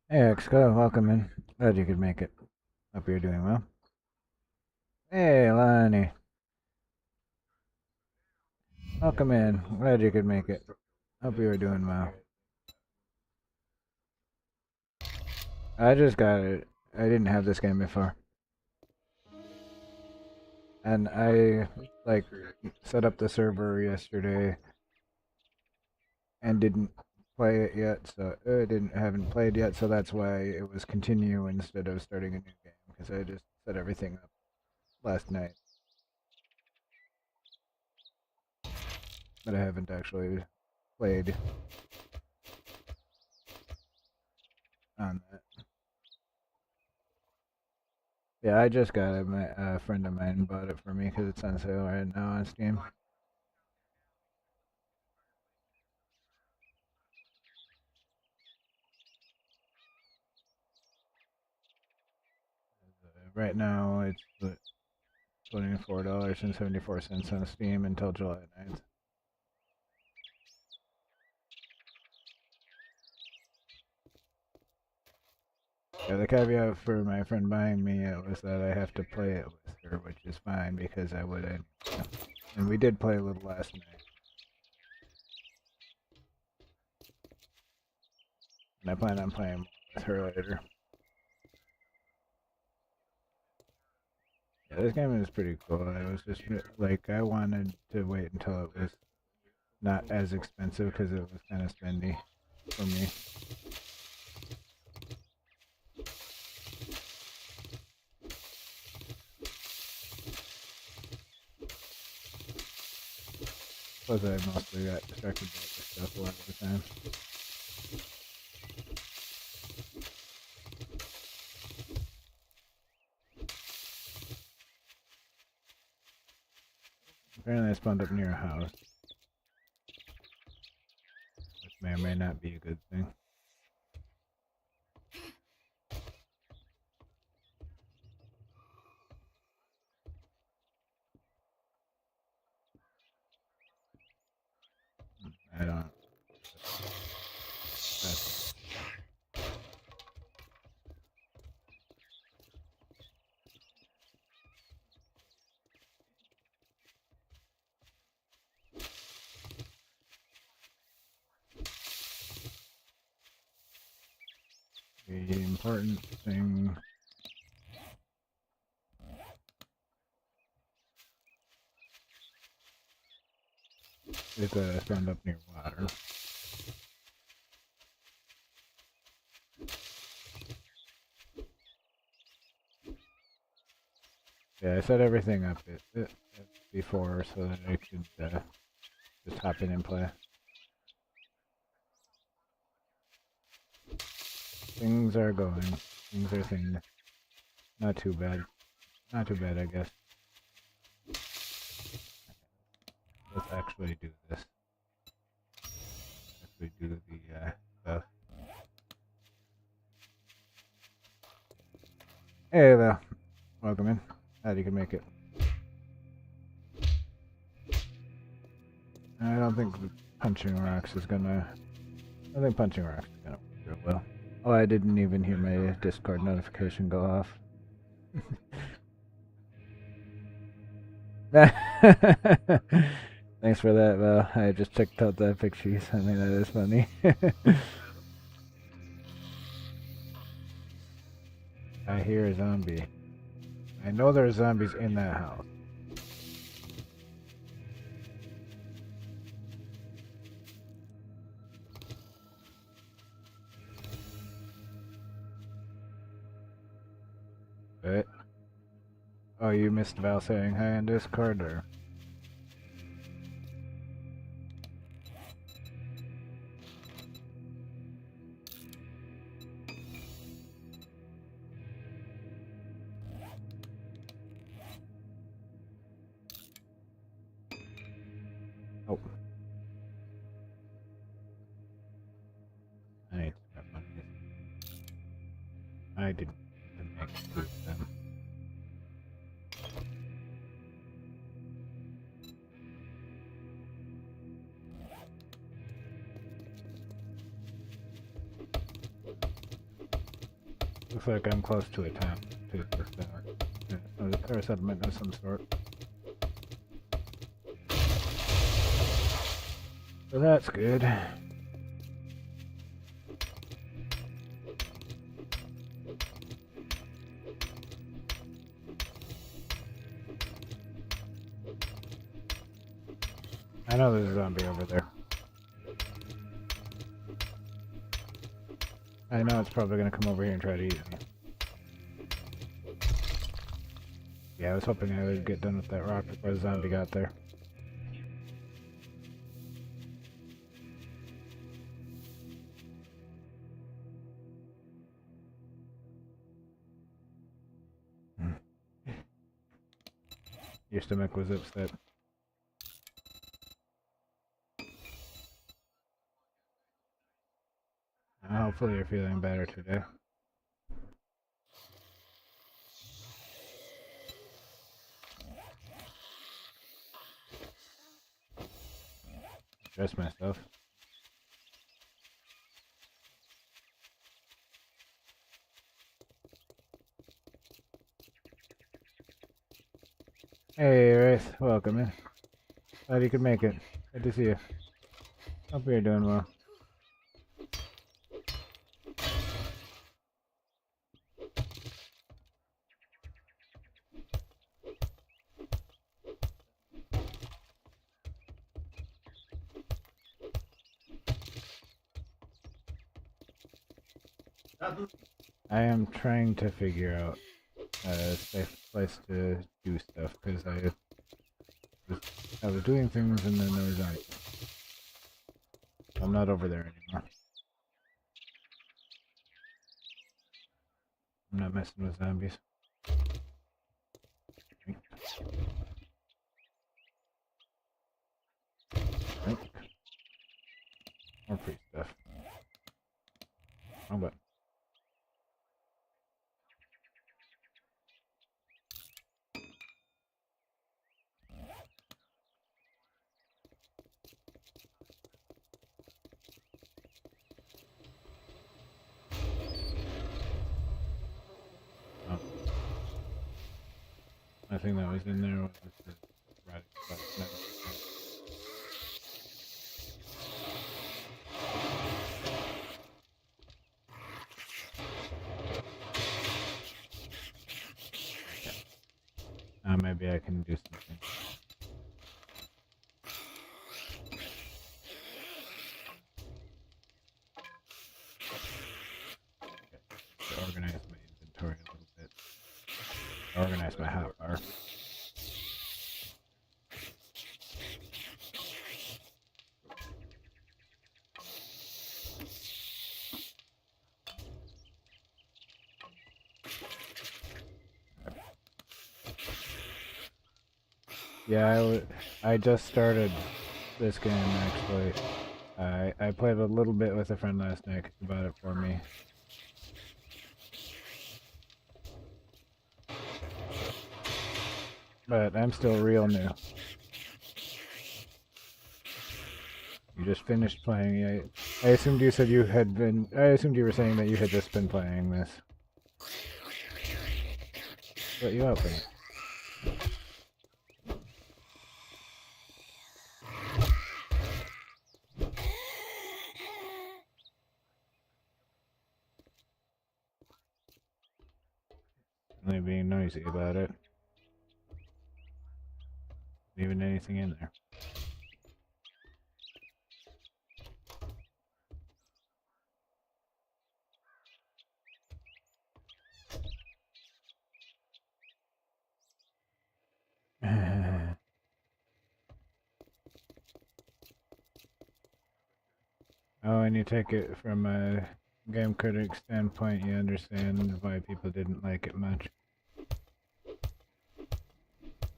Hey, Exco, welcome in. Glad you could make it. Hope you're doing well. Hey, Lonnie, welcome in. Glad you could make it. Hope you were doing well. I just got it. I didn't have this game before, and I like set up the server yesterday and didn't play it yet. So I didn't haven't played yet. So that's why it was continue instead of starting a new game because I just set everything up last night, but I haven't actually played on that. Yeah, I just got it. My friend of mine bought it for me because it's on sale right now on Steam. Right now, it's $24.74 on Steam until July 9th. Yeah, the caveat for my friend buying me it was that I have to play it with her, which is fine because I would anyway. And we did play a little last night, and I plan on playing more with her later. Yeah, this game is pretty cool. I was just like, I wanted to wait until it was not as expensive because it was kind of spendy for me. Plus, I mostly got distracted by other stuff a lot of the time. Apparently, I spawned up near a house, which may or may not be a good thing. I don't. That's the important thing is that I spawned up near water. Yeah, I set everything up before so that I could just hop in and play. Things are going. Things are things. Not too bad. Not too bad, I guess. Let's actually do this. Actually do the stuff. Hey there. Welcome in. Glad you can make it. I don't think punching rocks is gonna. I think punching rocks is gonna work real well. Oh, I didn't even hear my Discord notification go off. Thanks for that, Val. I just checked out that picture you sent me. That is funny. I hear a zombie. I know there are zombies in that house. But oh, you missed Val saying hi on Discord, or oh, I need to grab one of these. I didn't make two of them. Looks like I'm close to a town, too, or a settlement of some sort. So that's good. I know there's a zombie over there. I know it's probably gonna come over here and try to eat me. Yeah, I was hoping I would get done with that rock before the zombie got there. Your stomach was upset. Hopefully you're feeling better today. Dress myself. Hey, Wraith, welcome in. Glad you could make it. Good to see you. Hope you're doing well. I am trying to figure out a safe place to do stuff because I was doing things and then there was zombies. I'm not over there anymore. I'm not messing with zombies. Right. More free stuff. Wrong button. Oh. Nothing that was in there was the radical stuff. Maybe I can do something. To organize my inventory a little bit. Organize my hotbar. Yeah, I just started this game actually. I played a little bit with a friend last night who bought it for me. But I'm still real new. You just finished playing. I assumed you said you had been. I assumed you were saying that you had just been playing this. What you out for? Only being noisy about it. Leaving anything in there. Oh, and you take it from a game critic standpoint, you understand why people didn't like it much.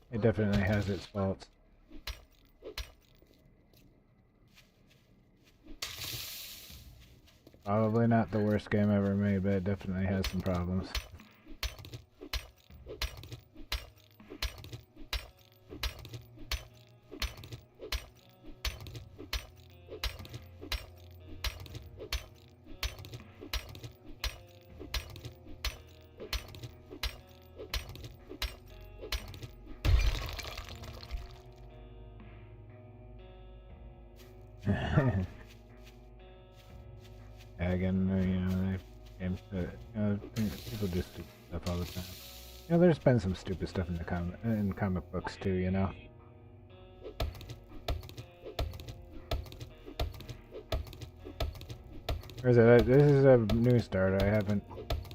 It definitely has its faults. Probably not the worst game ever made, but it definitely has some problems. Again, people do stupid stuff all the time. There's been some stupid stuff in the in comic books too. This is a new start. I haven't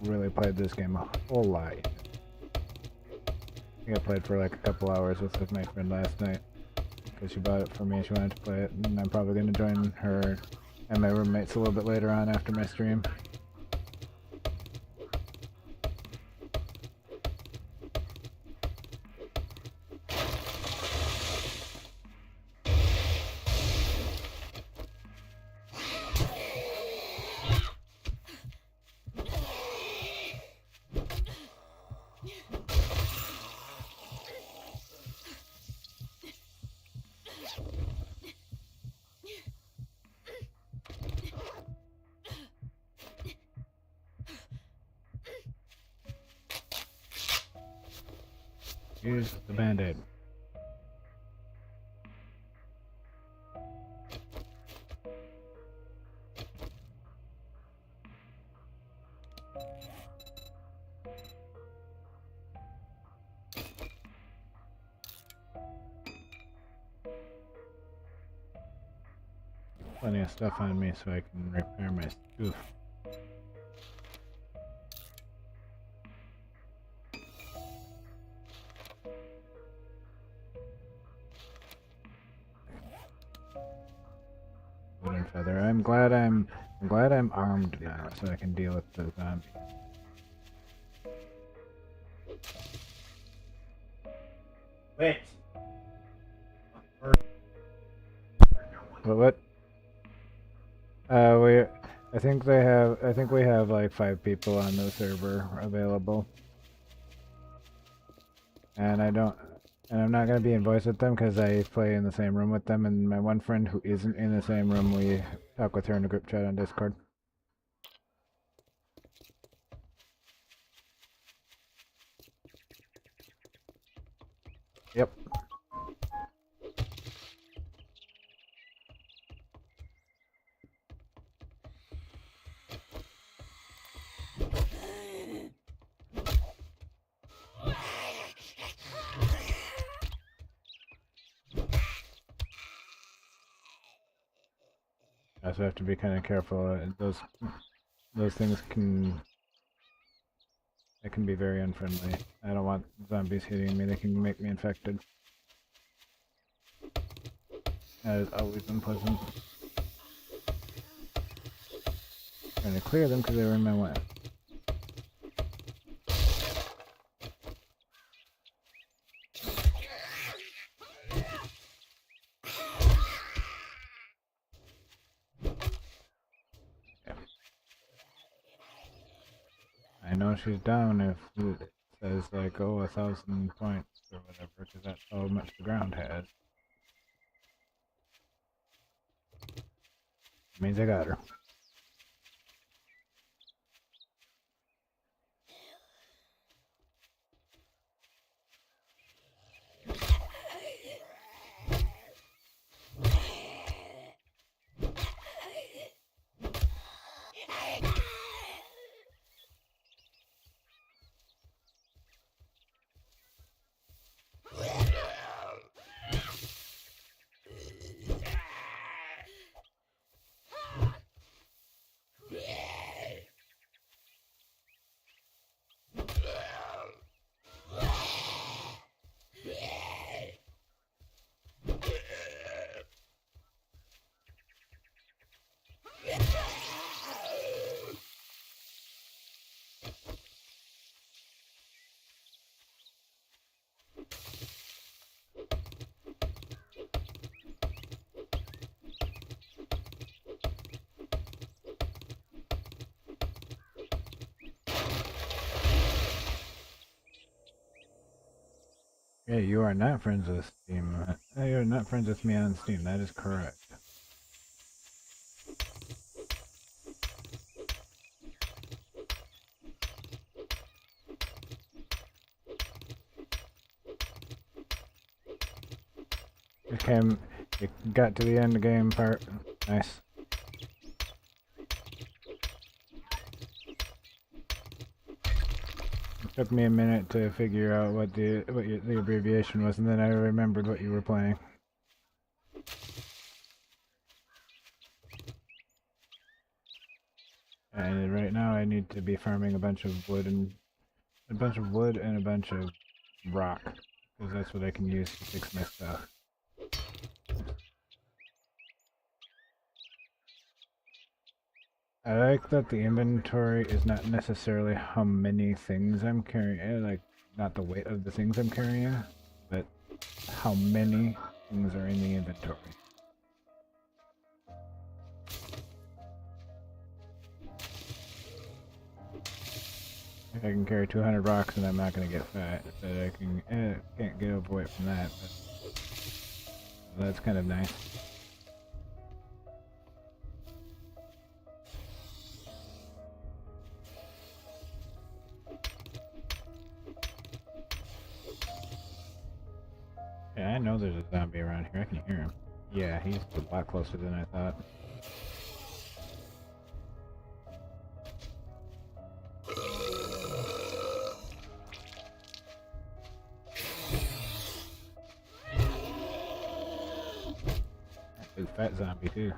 really played this game a whole lot yet. I think I played for like a couple hours with my friend last night because she bought it for me. She wanted to play it, and I'm probably going to join her and my roommates a little bit later on after my stream. Use the band-aid. Plenty of stuff on me so I can repair my stuff. Wooden feather. I'm glad I'm armed now so I can deal with the zombies. Wait. What? I think we have like 5 people on the server available. And I'm not gonna be in voice with them because I play in the same room with them, and my one friend who isn't in the same room, we talk with her in a group chat on Discord. Yep. I also have to be kind of careful. Those things can be very unfriendly. I don't want zombies hitting me. They can make me infected. That is always unpleasant. Trying to clear them because they were in my way. I know she's down if it says like, oh, 1,000 points or whatever, because that's how much the ground has. Means I got her. Yeah, you are not friends with Steam. You're not friends with me on Steam. That is correct. You got to the end game part. Nice. It took me a minute to figure out what the abbreviation was, and then I remembered what you were playing. And right now I need to be farming a bunch of wood and a bunch of rock, because that's what I can use to fix my stuff. I like that the inventory is not necessarily how many things I'm carrying, like not the weight of the things I'm carrying, but how many things are in the inventory. If I can carry 200 rocks and I'm not going to get fat, but I can't get overweight from that, but that's kind of nice. Yeah, I know there's a zombie around here. I can hear him. Yeah, he's a lot closer than I thought. Big fat zombie too.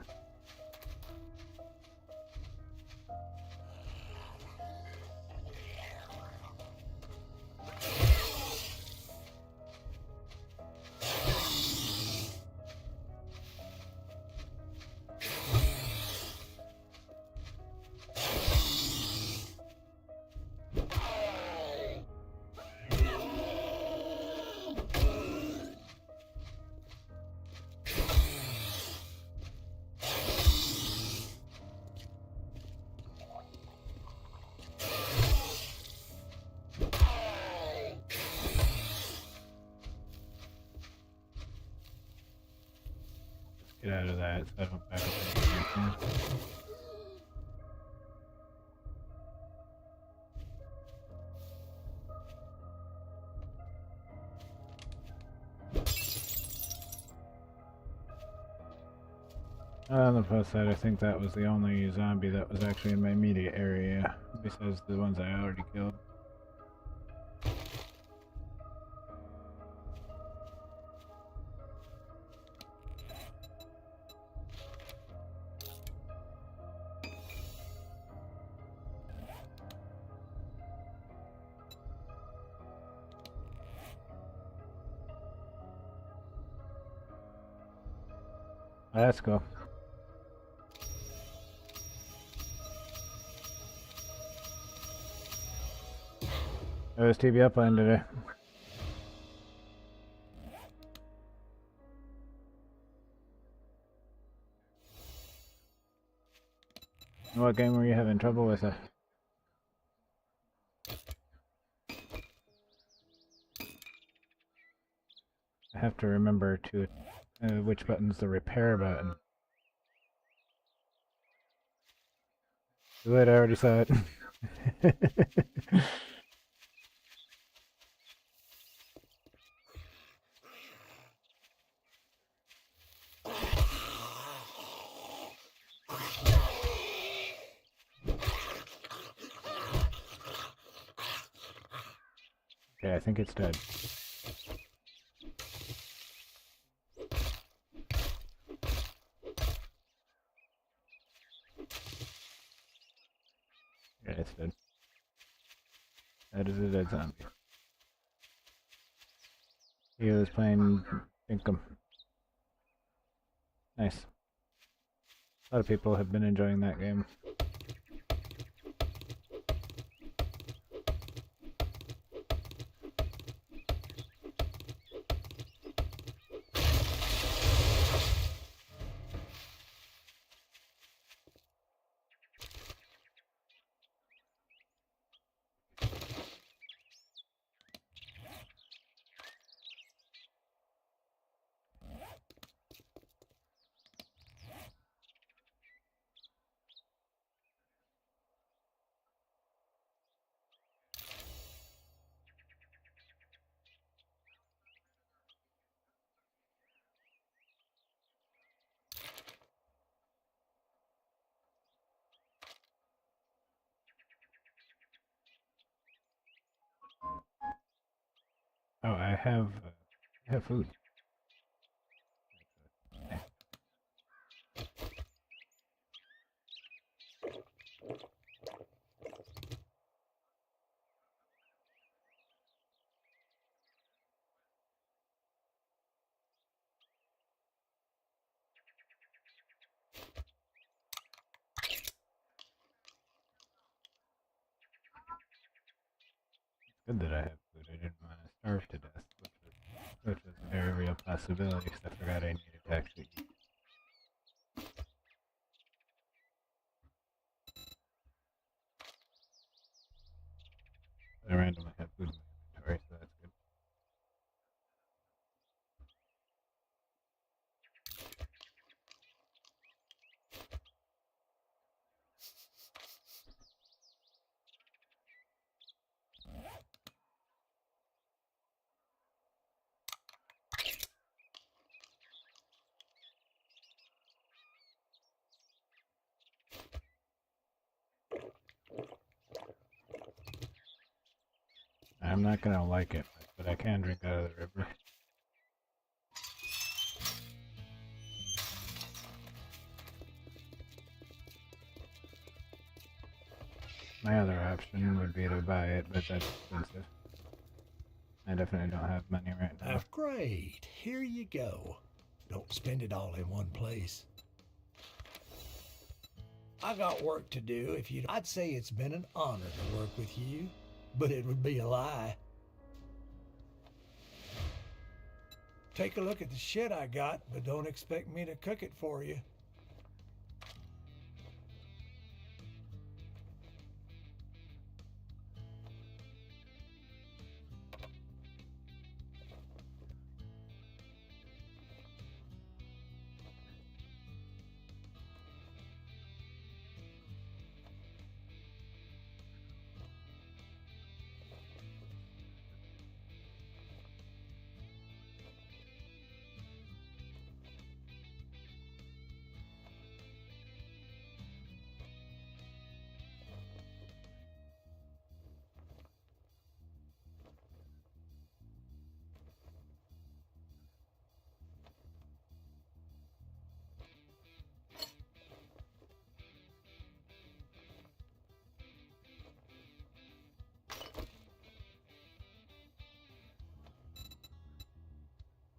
Get out of that so I don't back up anything. On the plus side, I think that was the only zombie that was actually in my immediate area, besides the ones I already killed. Let's go. How was TV upline today? What game were you having trouble with? I have to remember to which button's the repair button. Too late, I already saw it. Okay, I think it's dead. Yeah, it's dead. That is a dead zombie. He was playing Dinkum. Nice. A lot of people have been enjoying that game. Oh, I have food. Good that I have food. I didn't want to starve to death, which was a very real possibility, because I forgot I needed to actually eat. I randomly have food in my inventory, so that's good. I'm not gonna like it, but I can drink out of the river. My other option would be to buy it, but that's expensive. I definitely don't have money right now. Great. Here you go. Don't spend it all in one place. I got work to do. I'd say it's been an honor to work with you, but it would be a lie. Take a look at the shit I got, but don't expect me to cook it for you.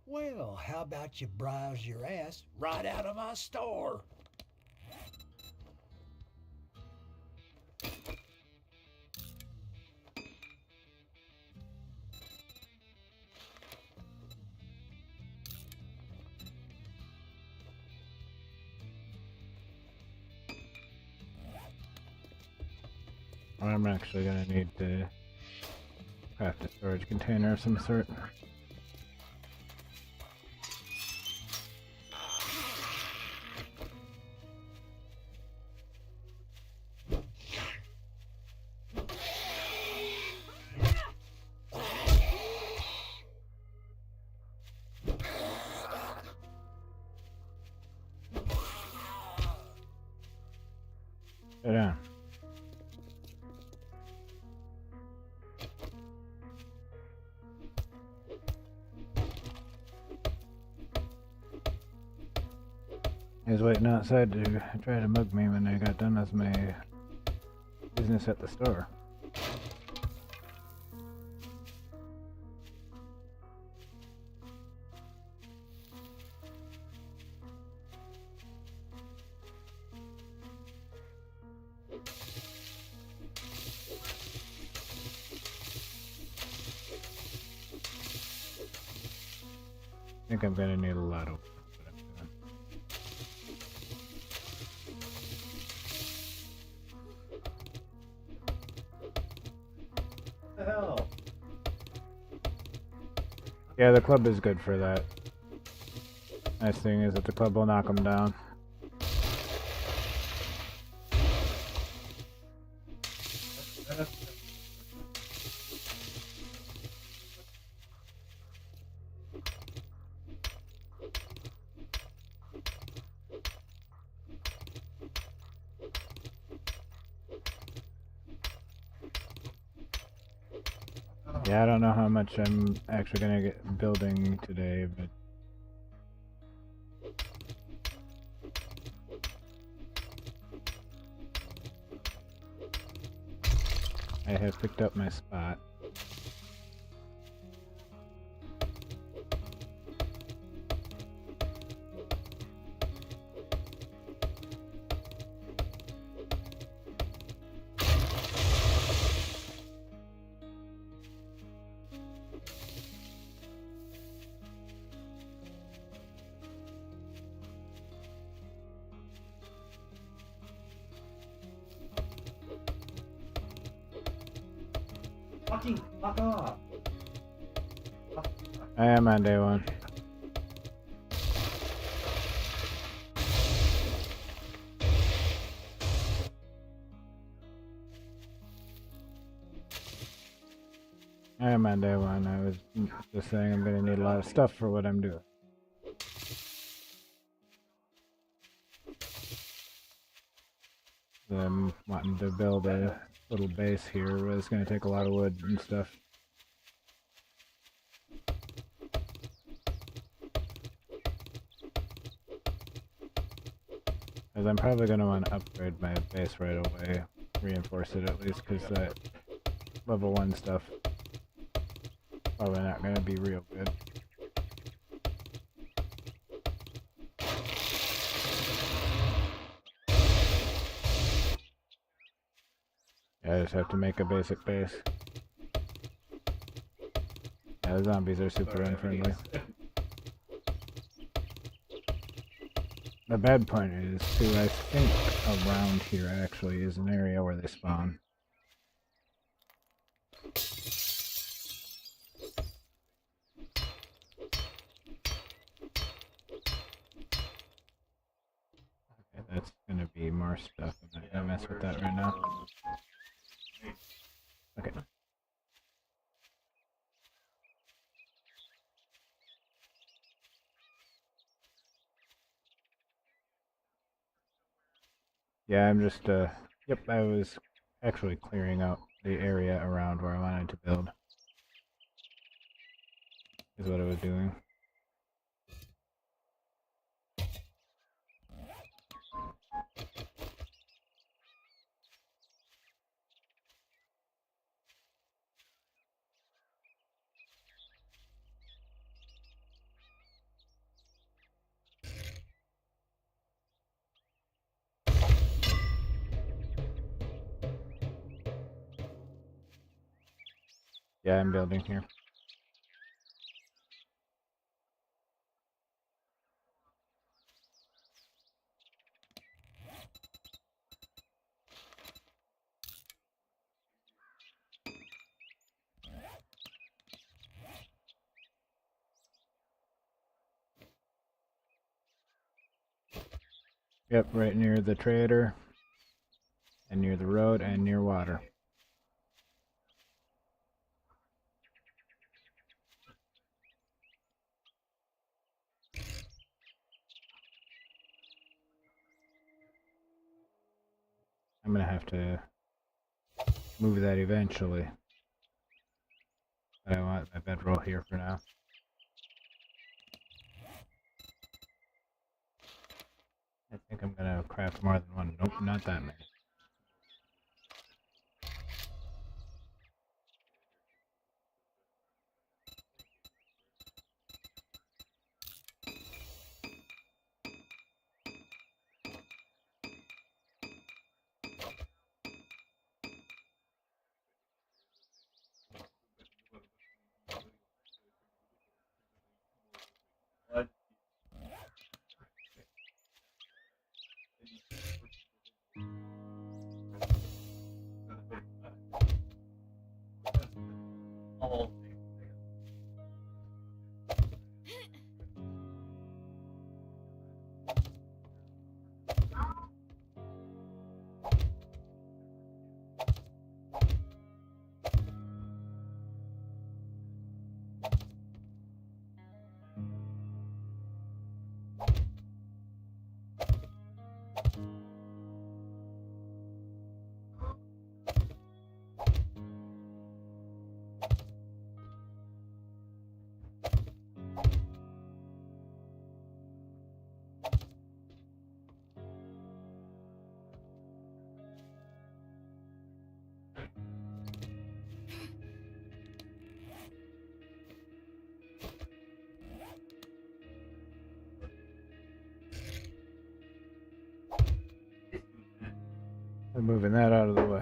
Well, how about you browse your ass right out of my store? I'm actually gonna need to craft a storage container of some sort. Sit down. He was waiting outside to try to mug me when I got done with my business at the store. I think I'm gonna need a lot of. What the hell? Yeah, the club is good for that. Nice thing is that the club will knock them down. Oh. Yeah, I don't know how much I'm actually gonna get building today, but I have picked up my spot. Fucking fuck off. I am on day one. I am on day one. I was just saying I'm gonna need a lot of stuff for what I'm doing. I'm wanting to build a little base here, but it's gonna take a lot of wood and stuff. Because I'm probably gonna want to upgrade my base right away, reinforce it at least, because that level 1 stuff probably not gonna be real good. Yeah, I just have to make a basic base. Yeah, the zombies are super unfriendly. The bad point is, too, I think around here actually is an area where they spawn. Okay, that's gonna be more stuff. I'm not gonna mess with that right now. Okay. Yeah, I'm just, yep, I was actually clearing out the area around where I wanted to build. Is what I was doing. Yeah, I'm building here. Yep, right near the trader, and near the road, and near water. I'm gonna have to move that eventually. But I want my bedroll here for now. I think I'm gonna craft more than one. Nope, not that many. What? I'm moving that out of the way.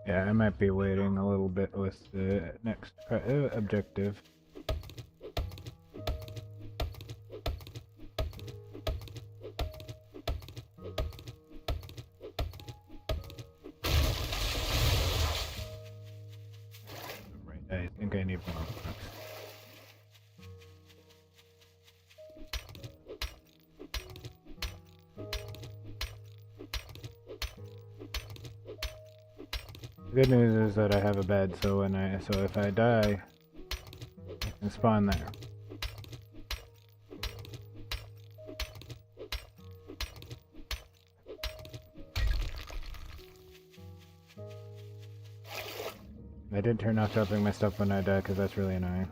Yeah, I might be waiting a little bit with the next objective. Right, I think I need more blocks. The good news is that I have a bed, so if I die, I can spawn there. I did turn off dropping my stuff when I die because that's really annoying.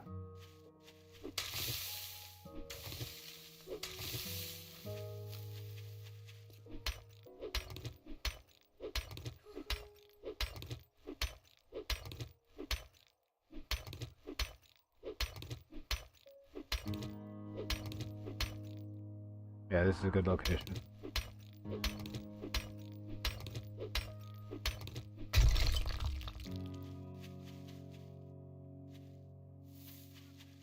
Yeah, this is a good location.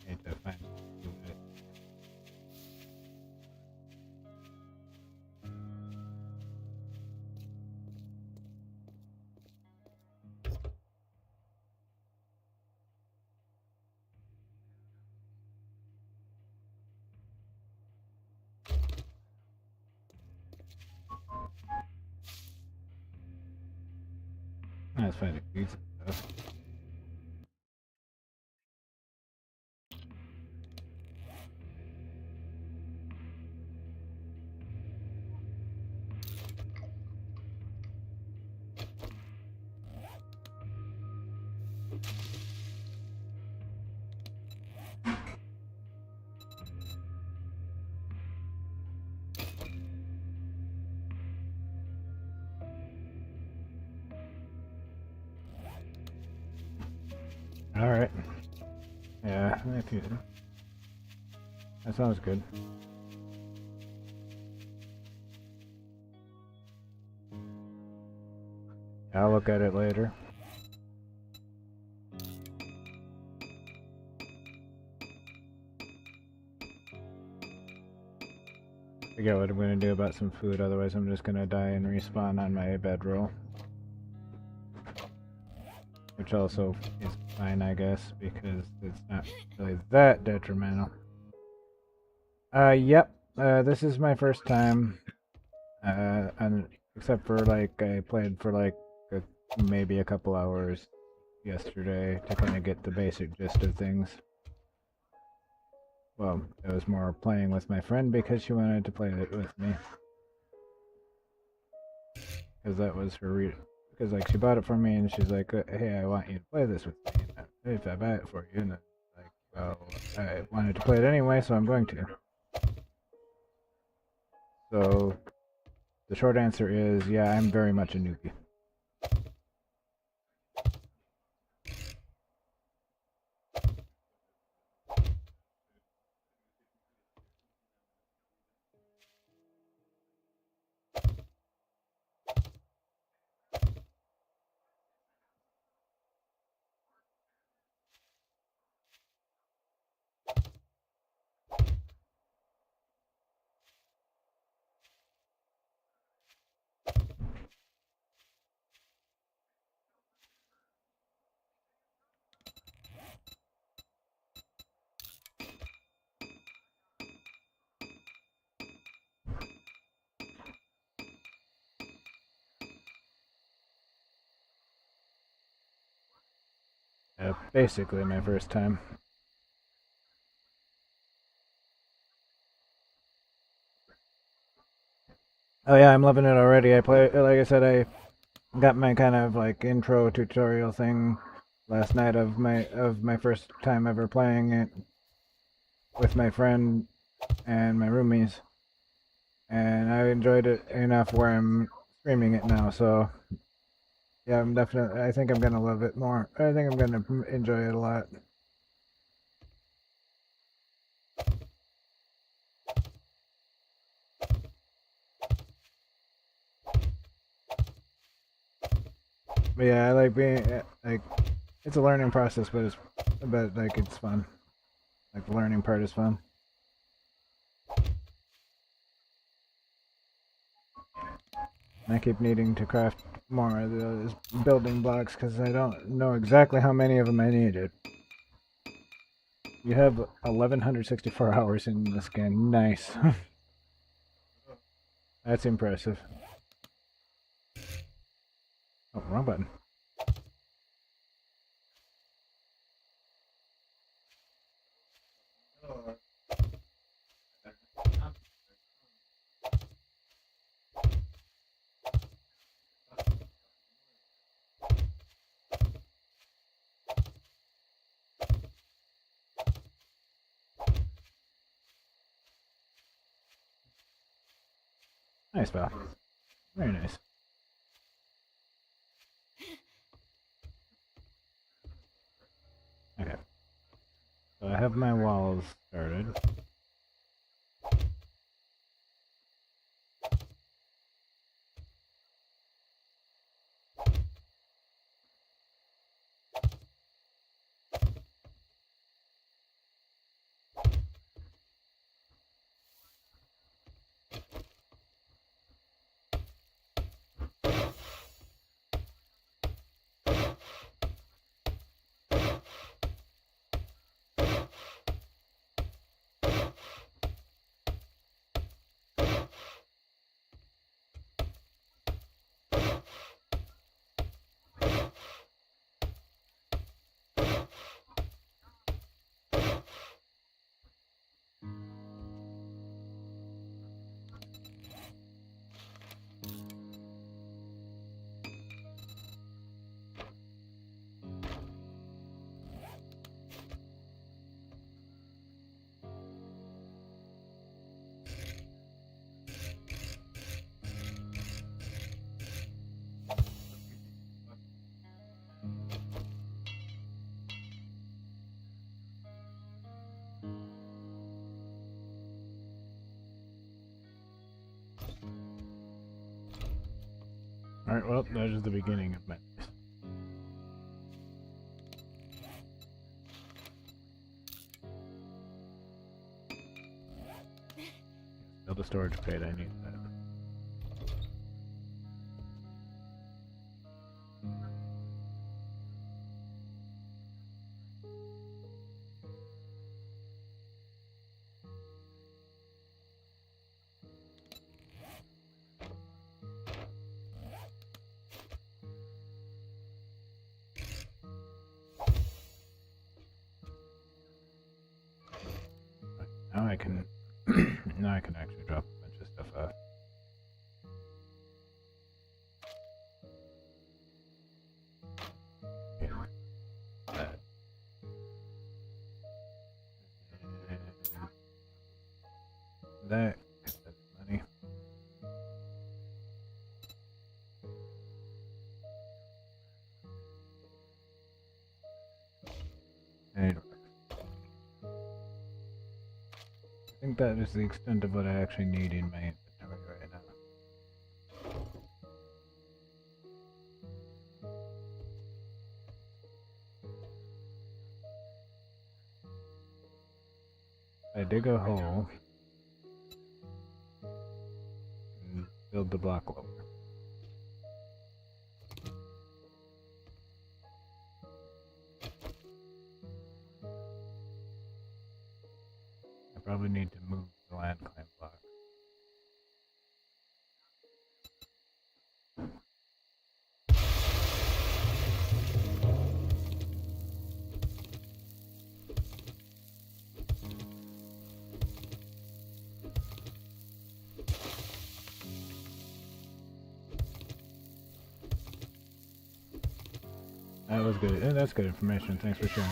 Need to find it. Let's find a piece of stuff. Alright. Yeah, if you... That sounds good. I'll look at it later. Forget what I'm gonna do about some food, otherwise I'm just gonna die and respawn on my bedroll. Which also is fine, I guess, because it's not really that detrimental. Yep. This is my first time. And except for like I played for like maybe a couple hours yesterday to kind of get the basic gist of things. Well, it was more playing with my friend because she wanted to play it with me. Because that was her because like she bought it for me and she's like, hey, I want you to play this with me. And if I buy it for you, and then like, well, I wanted to play it anyway, so I'm going to. So the short answer is, yeah, I'm very much a newbie. Basically my first time. Oh yeah, I'm loving it already. I play, like I said, I got my kind of like intro tutorial thing last night of my first time ever playing it. with my friend and my roomies, and I enjoyed it enough where I'm streaming it now. So yeah, I think I'm gonna love it more. I think I'm gonna enjoy it a lot. But yeah, I like being like it's a learning process, but like it's fun. Like the learning part is fun. And I keep needing to craft more of those building blocks because I don't know exactly how many of them I needed. You have 1164 hours in this game. Nice. That's impressive. Oh, wrong button. Nice, pal. Very nice. Okay. So I have my walls started. Alright, well, that is the beginning of my base. Build a storage crate, I need that. Now I can now I can actually drop a bunch of stuff off. Yeah. That that's money. And I think that is the extent of what I actually need in my inventory right now. I dig a hole and build the block lower. I probably need to move the land claim block. That was good. That's good information. Thanks for sharing.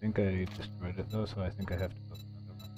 think I destroyed it though, so I think I have to build another one.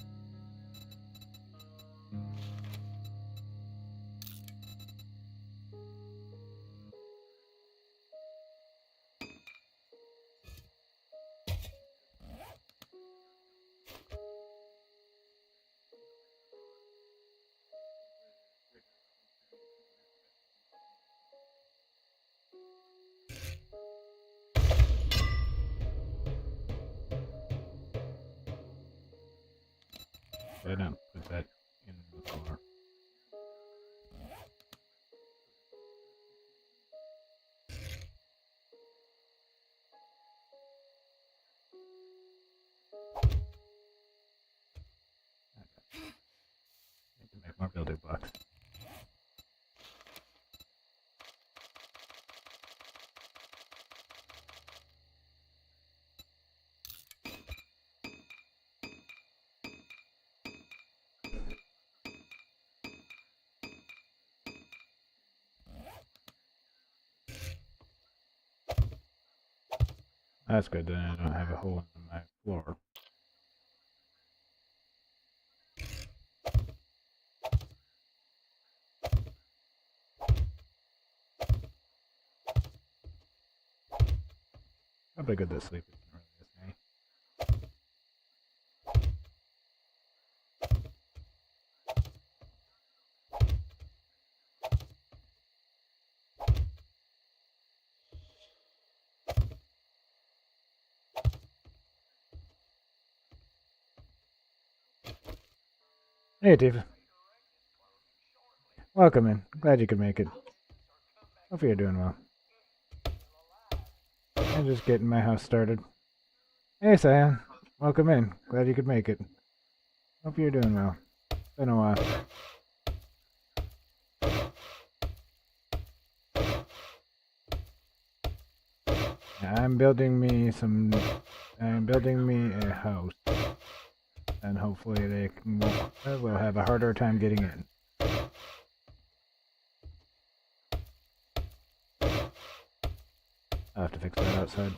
I didn't put that in before. Need to make more building blocks. That's good, then I don't have a hole in my floor. Probably good that sleep isn't really a thing. Hey, Tifa. Welcome in. Glad you could make it. Hope you're doing well. I'm just getting my house started. Hey, Cyan. Welcome in. Glad you could make it. Hope you're doing well. Been a while. I'm building me a house. And hopefully they will have a harder time getting in. I'll have to fix that outside.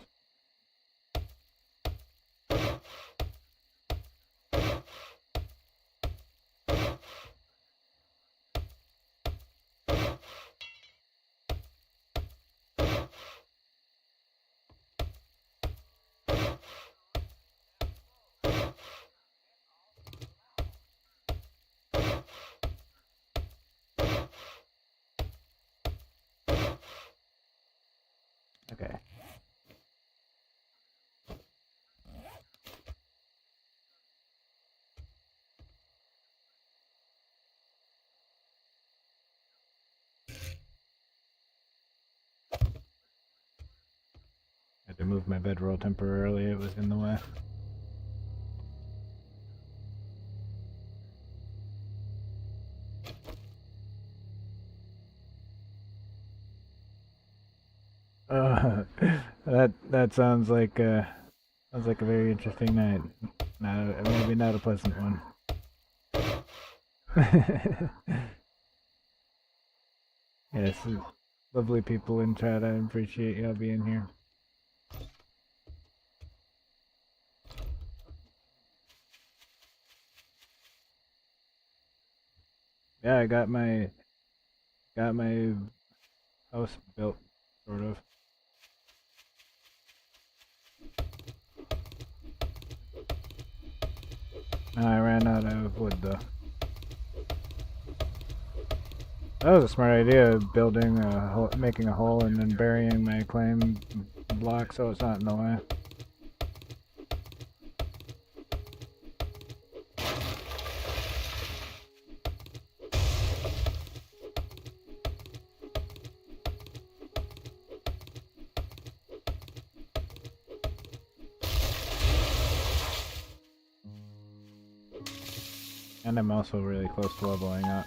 Okay. Had to move my bedroll temporarily, it was in the way. That sounds like a very interesting night. Maybe not a pleasant one. Yes, lovely people in chat. I appreciate y'all being here. Yeah, I got my house built, sort of. I ran out of wood though. That was a smart idea, building a hole, making a hole and then burying my claim block so it's not in the way. And I'm also really close to leveling up.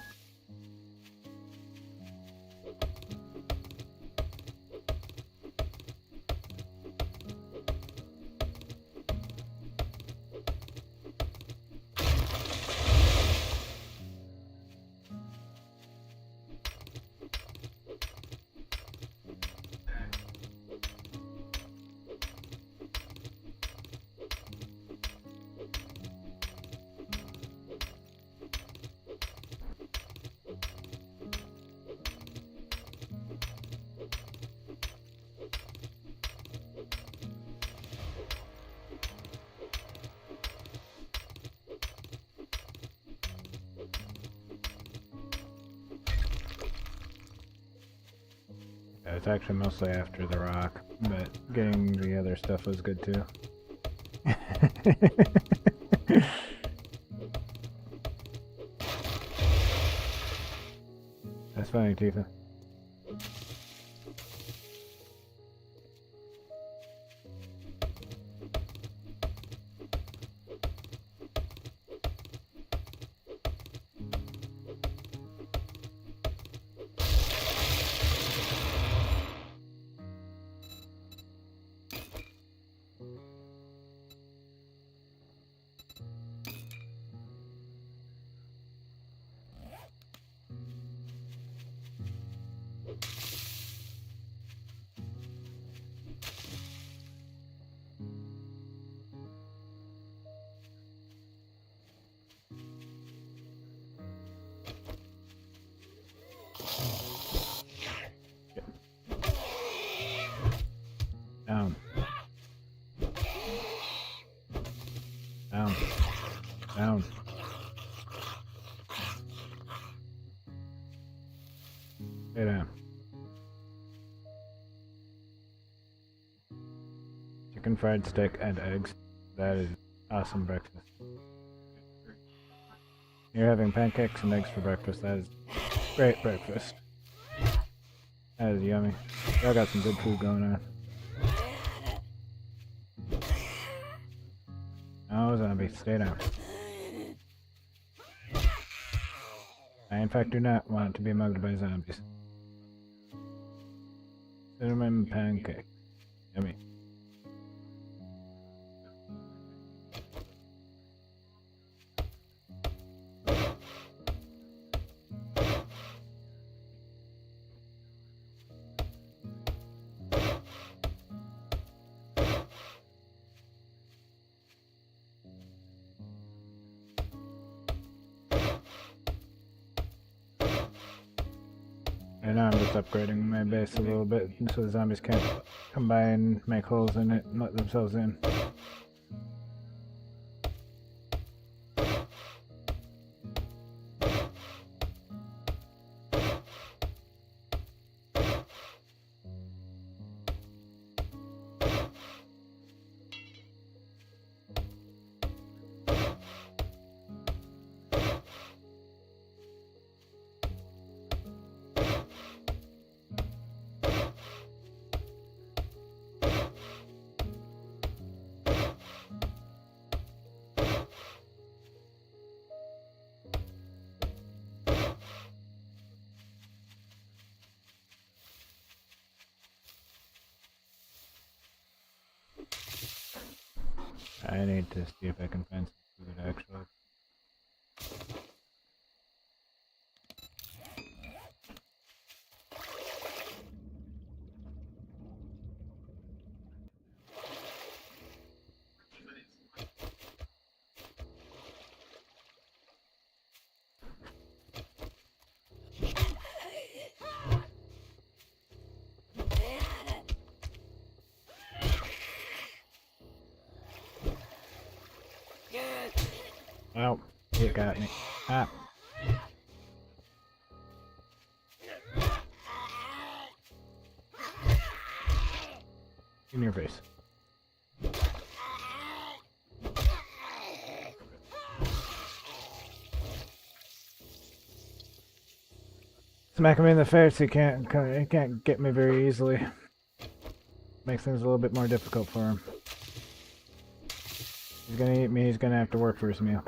Yeah, it's actually mostly after the rock, but getting the other stuff was good too. That's funny, Tifa. Down. Down. Down. Stay down. Chicken fried steak and eggs. That is awesome breakfast. You're having pancakes and eggs for breakfast. That is great breakfast. That is yummy. Y'all got some good food going on. Oh, zombie, stay down. I, in fact, do not want to be mugged by zombies. Cinnamon pancake. Yummy. And now I'm just upgrading my base a little bit so the zombies can't come by and make holes in it and let themselves in. I need to see if I can find some food actually. Well, it got me. Ah. In your face. Smack him in the face. He can't get me very easily. Makes things a little bit more difficult for him. He's gonna eat me. He's gonna have to work for his meal.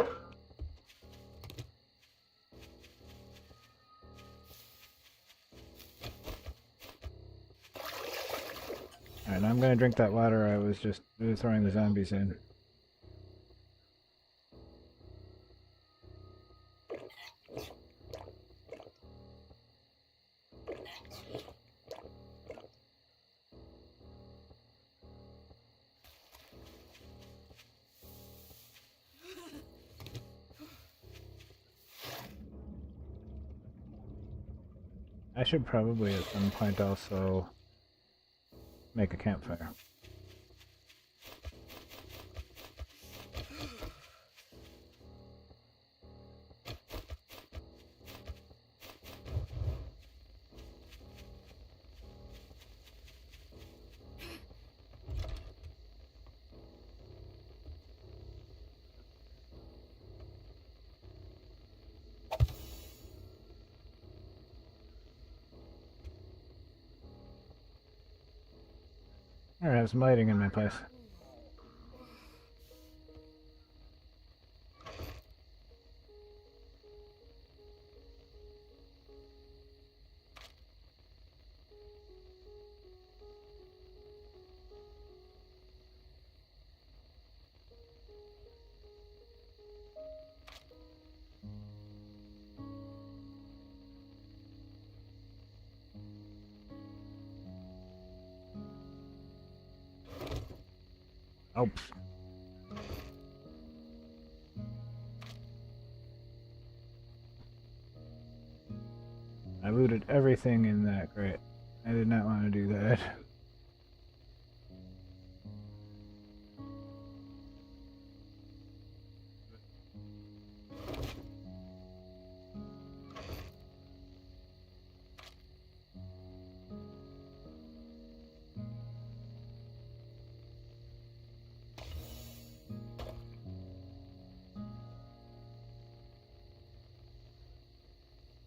Alright, now I'm gonna drink that water I was just throwing the zombies in. I should probably at some point also make a campfire. I have some lighting in my place. Oh. I looted everything in that crate. I did not want to do that.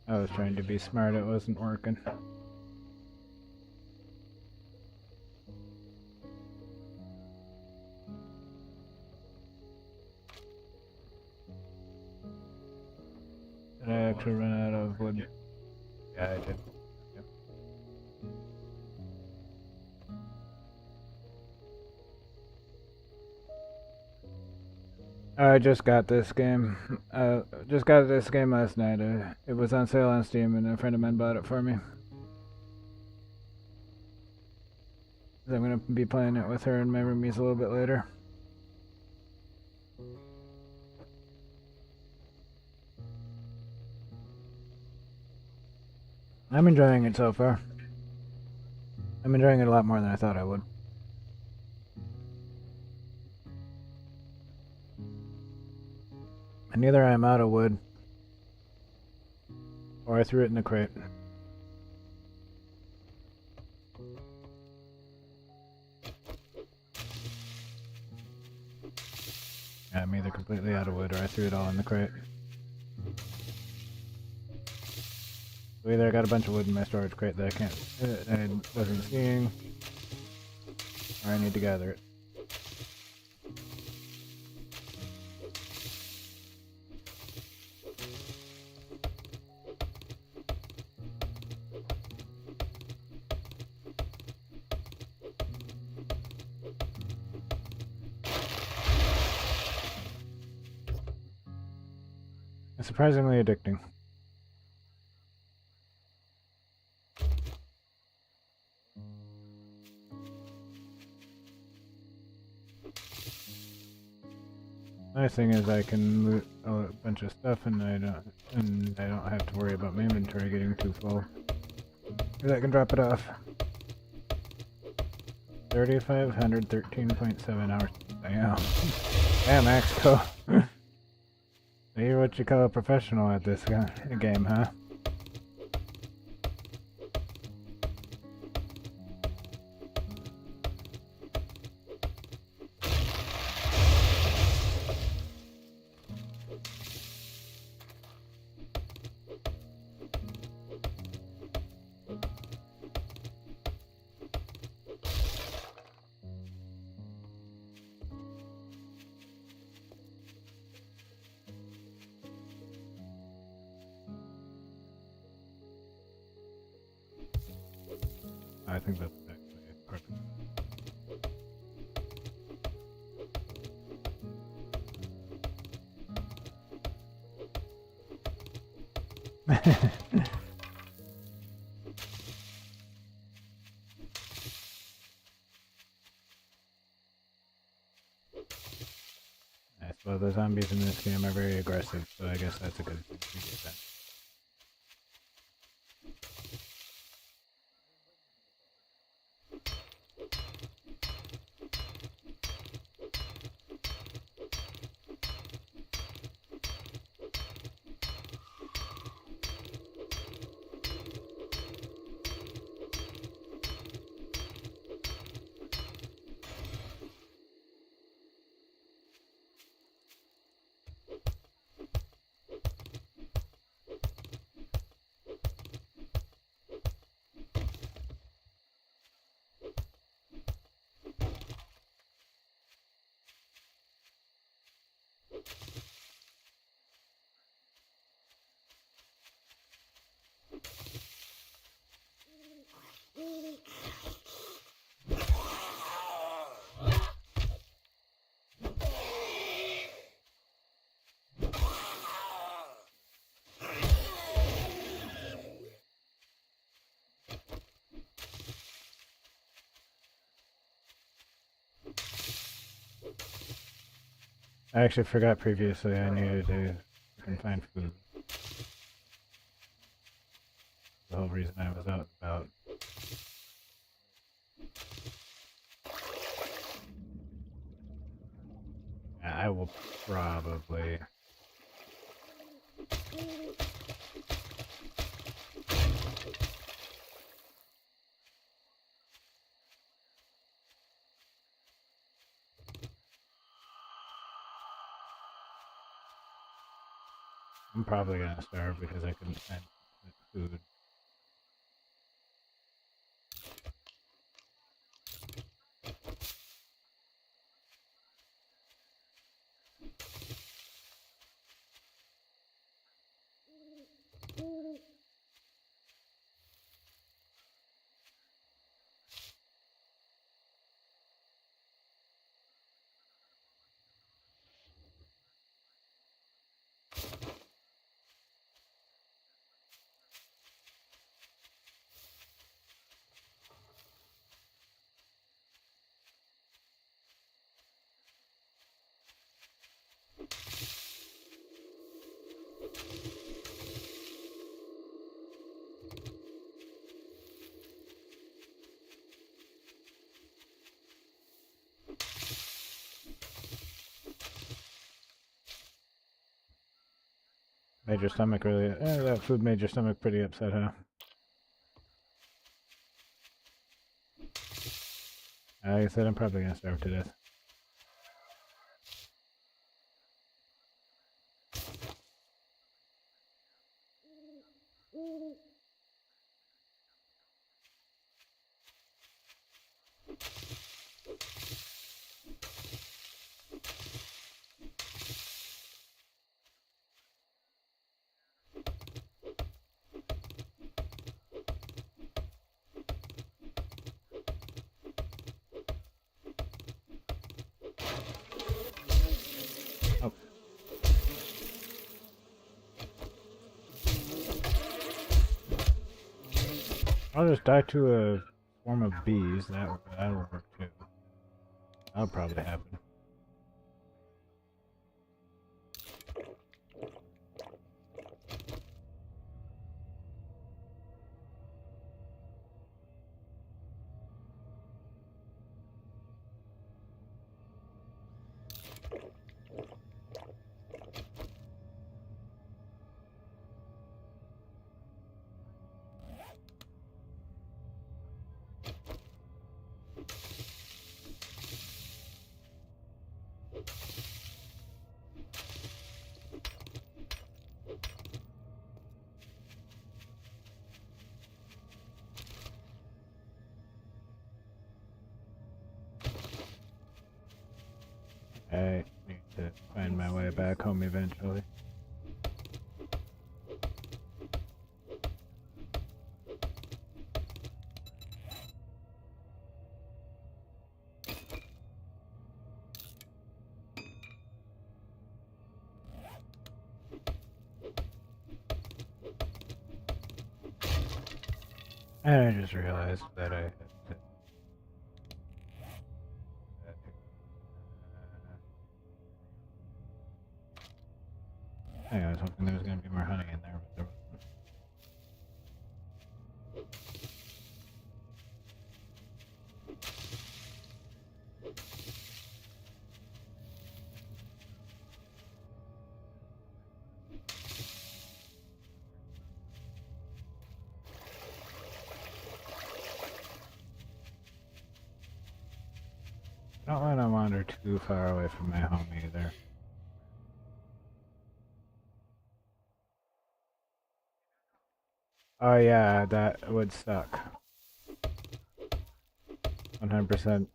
I was trying to be smart, it wasn't working. Did I actually run out of wood? Yeah, I did. Yep. I just got this game. Just got this game last night. It was on sale on Steam, and a friend of mine bought it for me. I'm gonna be playing it with her and my roomies a little bit later. I'm enjoying it so far. I'm enjoying it a lot more than I thought I would. And either I'm out of wood, or I threw it in the crate. Yeah, I'm either completely out of wood, or I threw it all in the crate. So either I got a bunch of wood in my storage crate that I wasn't seeing, or I need to gather it. It's surprisingly addicting. Nice thing is I can loot a bunch of stuff and I don't have to worry about my inventory getting too full. Because I can drop it off. 3,500, 13.7 hours. Damn. Damn, Axco. So you're what you call a professional at this game, huh? I think that's actually perfect. Nice. Well, the zombies in this game are very aggressive, so I guess that's a good thing to get that. I actually forgot previously I needed to find food. The whole reason I was out and about. I will probably. I'm probably gonna starve because I couldn't find food. Made your stomach really. That food made your stomach pretty upset, huh? Like I said, I'm probably gonna starve to death. Oh. I'll just die to a swarm of bees. That'll work too. That'll probably happen. I need to find my way back home eventually. And I just realized that I had to. I was hoping there was going to be more honey in there, but there wasn't. I don't want to wander too far away from my home either. Oh yeah, that would suck. 100%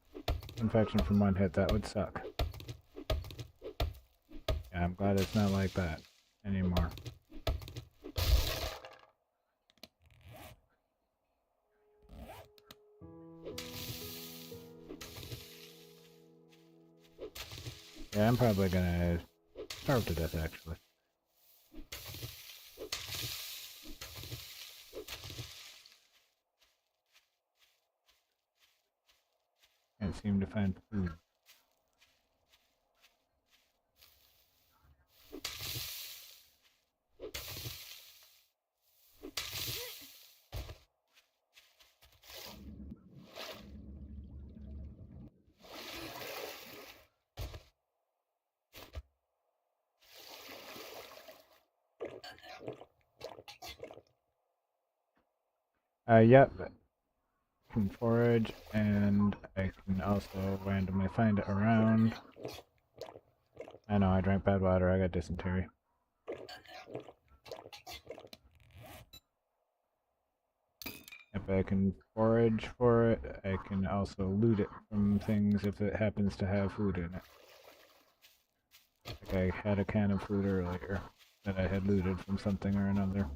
infection from one hit, that would suck. Yeah, I'm glad it's not like that anymore. Yeah, I'm probably gonna starve to death actually. Can't seem to find food. Yep. I can forage, and I can also randomly find it around. I know, I drank bad water, I got dysentery. If I can forage for it, I can also loot it from things if it happens to have food in it. Like I had a can of food earlier that I had looted from something or another.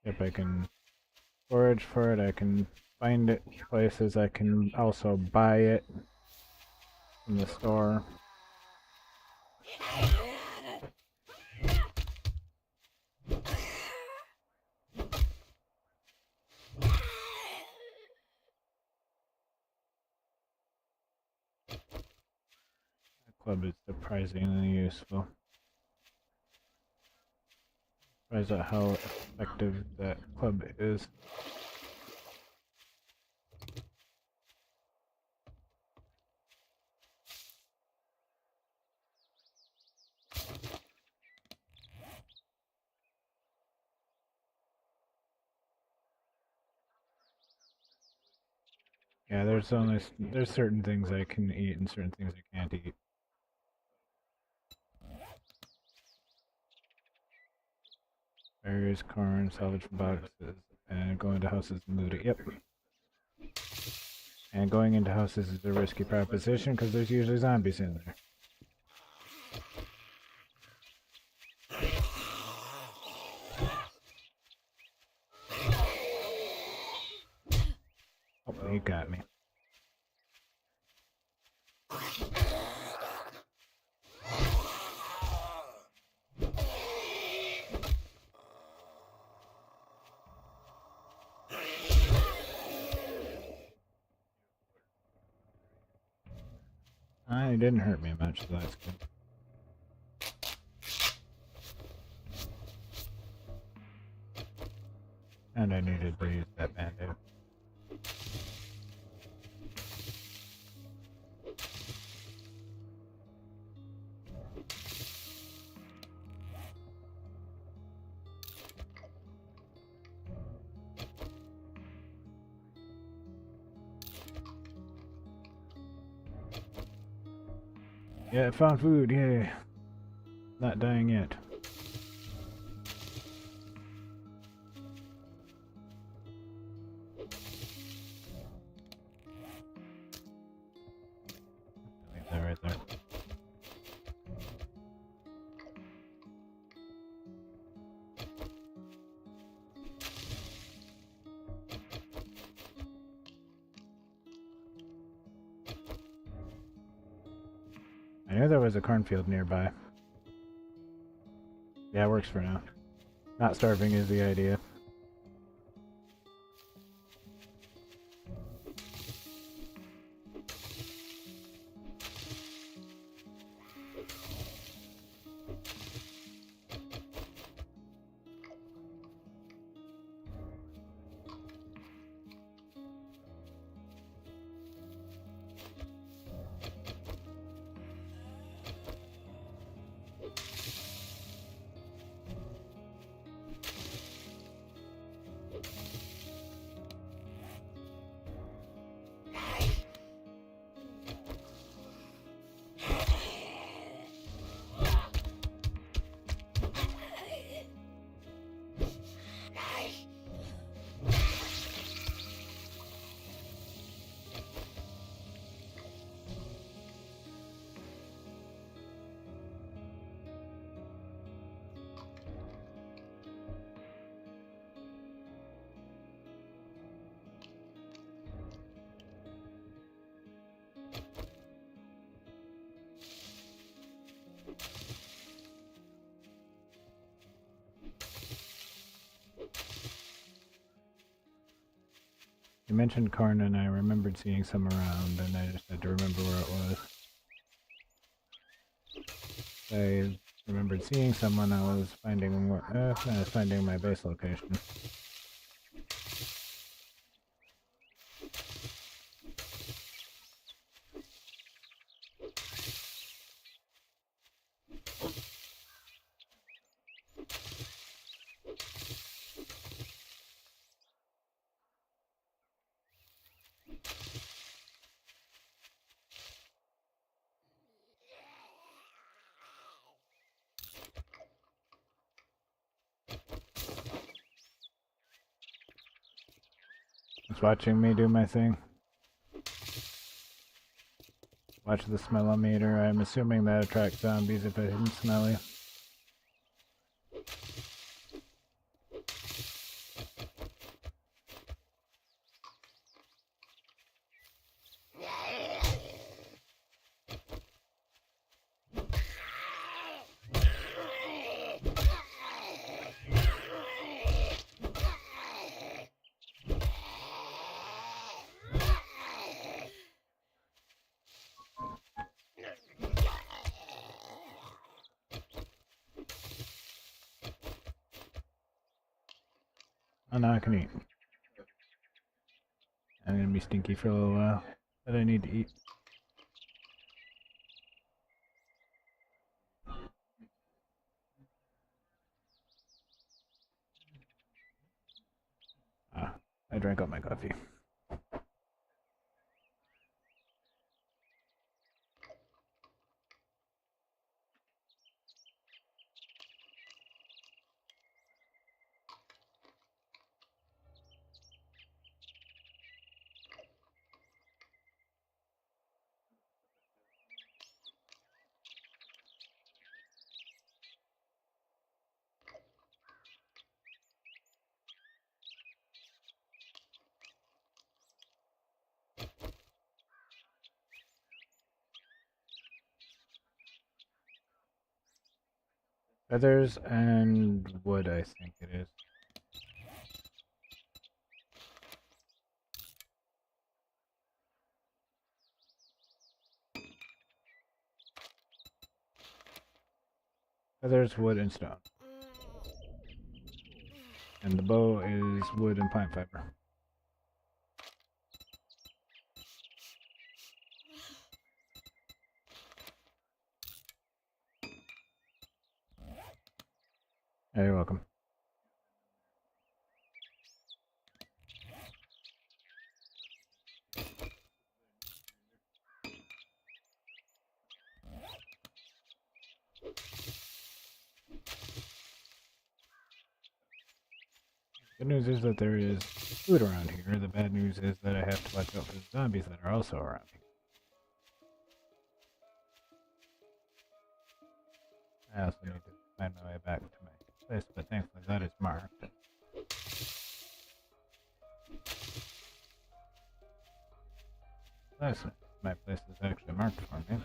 If I can forage for it, I can find it places. I can also buy it from the store. That club is surprisingly useful. Surprised at how effective that club is. Yeah, there's certain things I can eat and certain things I can't eat. Berries, corn, salvage from boxes, and go into houses and loot it. Yep. And going into houses is a risky proposition because there's usually zombies in there. Oh, he got me. He didn't hurt me much, so that's good. And I needed to use that band-aid. Yeah, I found food, yay. Not dying yet. Leave that right there. I knew there was a cornfield nearby. Yeah, it works for now. Not starving is the idea. You mentioned corn and I remembered seeing some around and I just had to remember where it was. I remembered seeing someone. I was finding my base location. It's watching me do my thing. Watch the smellometer. I'm assuming that attracts zombies if it isn't smelly. Oh, now I can eat. I'm gonna be stinky for a little while, but I need to eat. Ah, I drank all my coffee. Feathers and wood, I think it is. Feathers, wood, and stone. And the bow is wood and plant fiber. Yeah, you're welcome. Good news is that there is food around here. The bad news is that I have to watch out for the zombies that are also around here. I also need to find my way back to my place, but thankfully that is marked. Nice. My place is actually marked for me.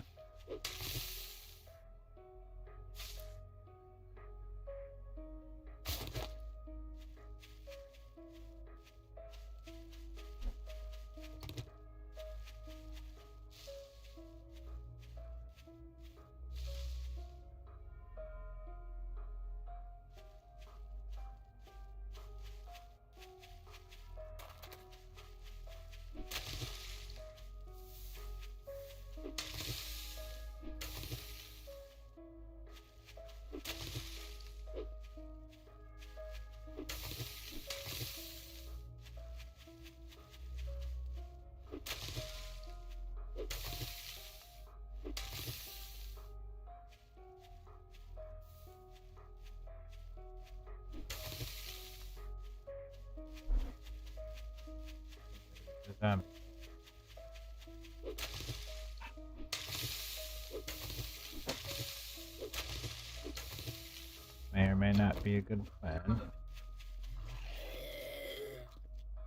The zombie. May or may not be a good plan.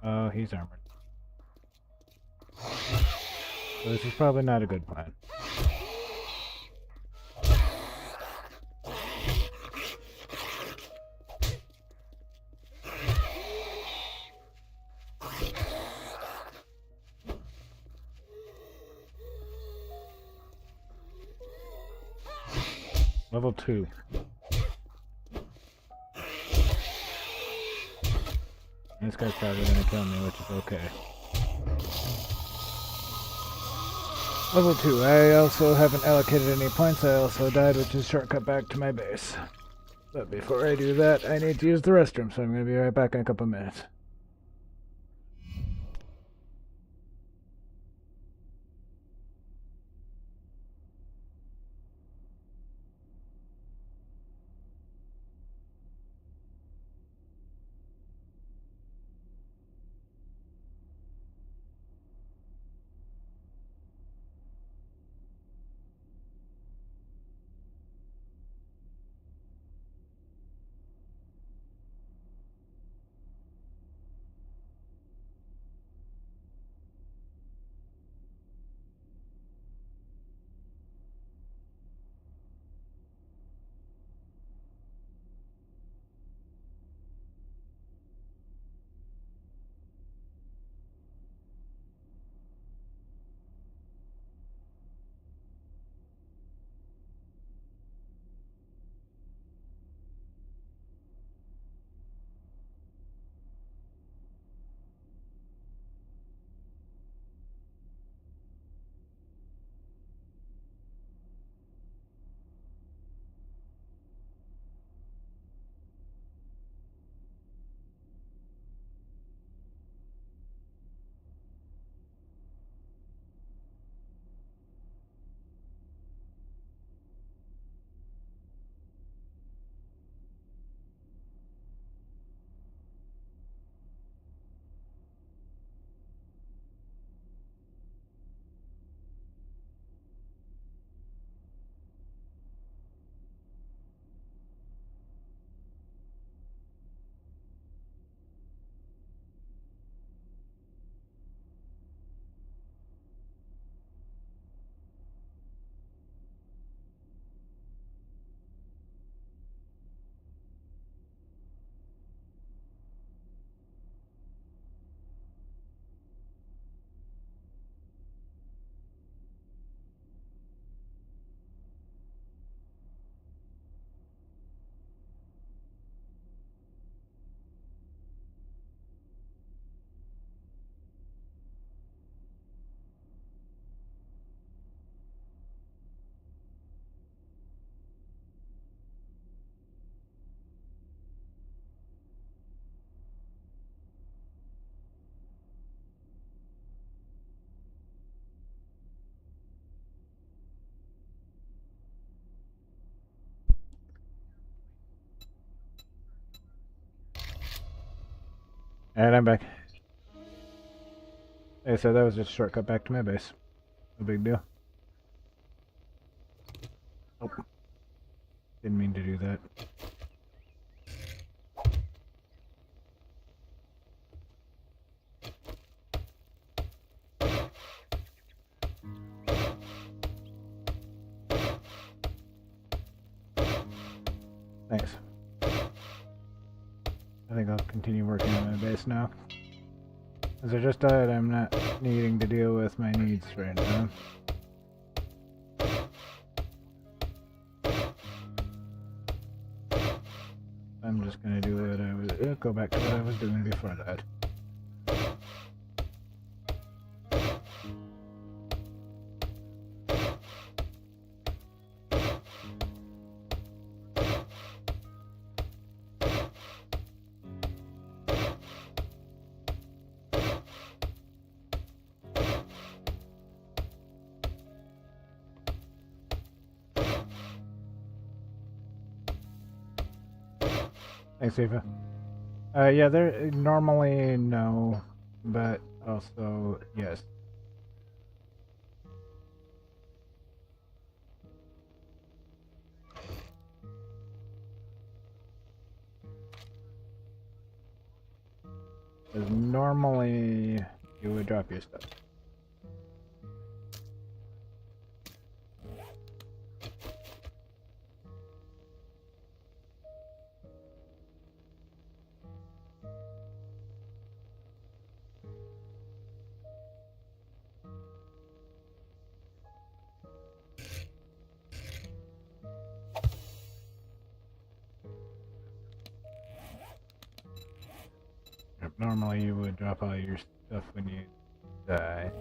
Oh, he's armored. So this is probably not a good plan. Level 2. This guy's probably gonna kill me, which is okay. Level 2. I also haven't allocated any points. I also died, which is shortcut back to my base. But before I do that, I need to use the restroom, so I'm gonna be right back in a couple minutes. And I'm back. Like I said, that was just a shortcut back to my base. No big deal. Nope. Didn't mean to do that. Thanks. I think I'll continue working on my base now. As I just died, I'm not needing to deal with my needs right now. I'm just gonna do what I was, go back to what I was doing before that. Thanks, Eva. Yeah, they're normally no, but also yes. Because normally you would drop your stuff. Normally you would drop all your stuff when you die.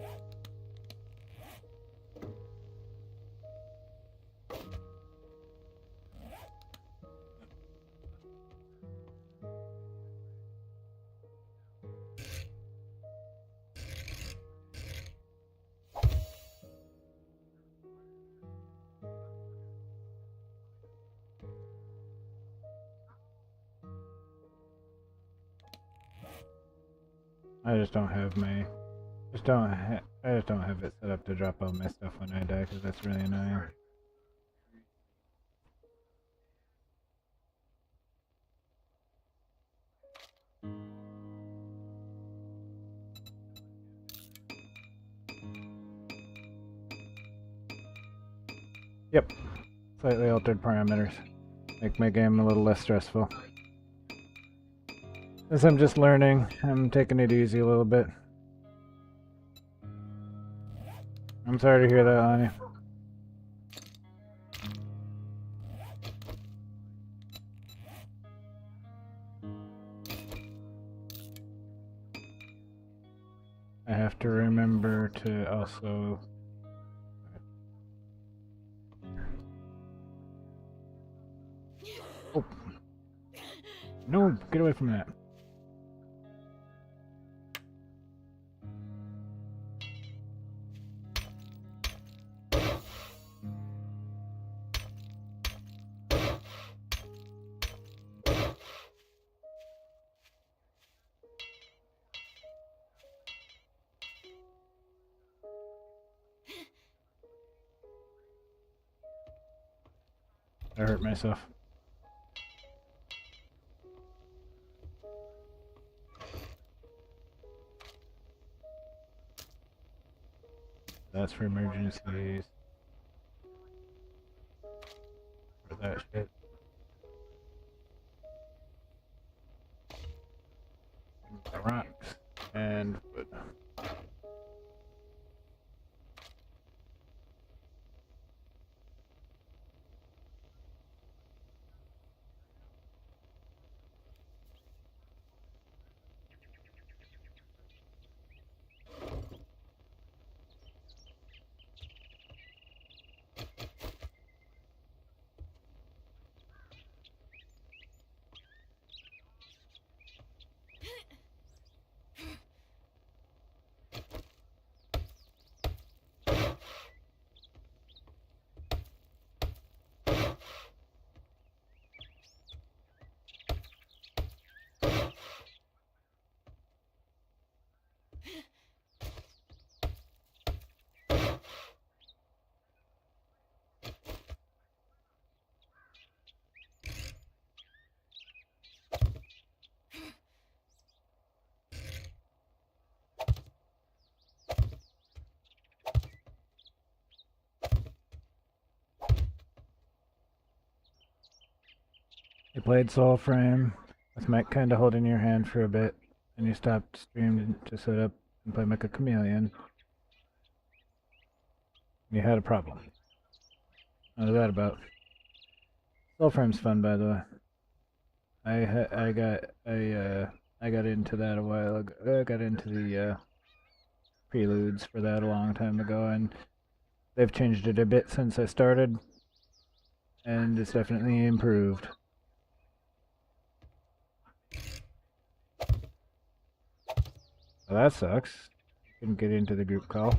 I just don't have my, I just don't have it set up to drop all my stuff when I die because that's really annoying. Yep, slightly altered parameters. Make my game a little less stressful. Since I'm just learning, I'm taking it easy a little bit. I'm sorry to hear that, Lonnie. I have to remember to also... Oh. No, get away from that. I hurt myself. That's for emergencies. For that shit. The rocks and wood. You played Soulframe with Mike kind of holding your hand for a bit, and you stopped streaming to set up and play Mecha Chameleon. You had a problem. What was that about? Soulframe's fun, by the way. I got into that a while ago. I got into the preludes for that a long time ago, and they've changed it a bit since I started, and it's definitely improved. Well, that sucks. Couldn't get into the group call.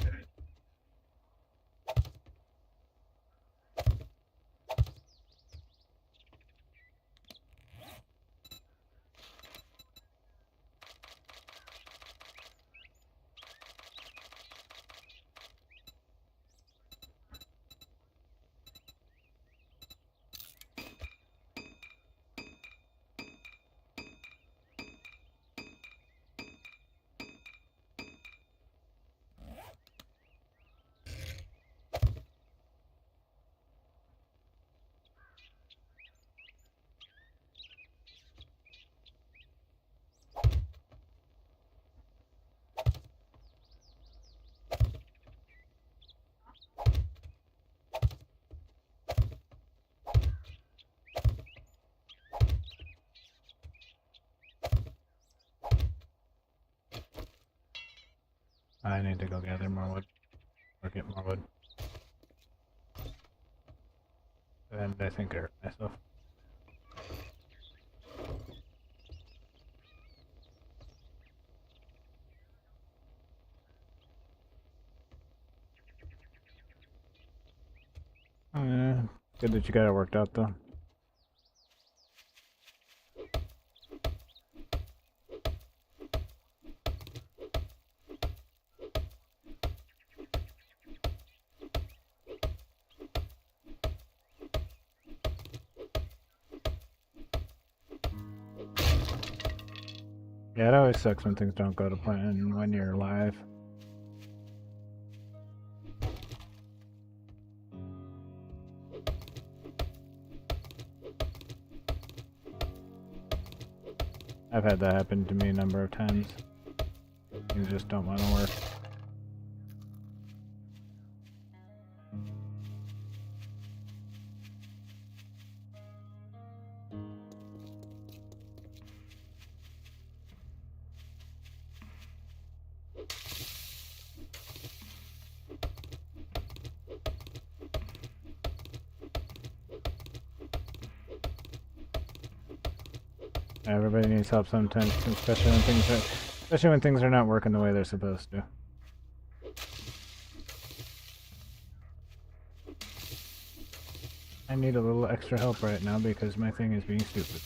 I need to go gather more wood. Or get more wood. And I think I hurt myself. Good that you got it worked out though. Yeah, it always sucks when things don't go to plan when you're live. I've had that happen to me a number of times. Things just don't want to work. Everybody needs help sometimes, especially when things are not working the way they're supposed to. I need a little extra help right now because my thing is being stupid.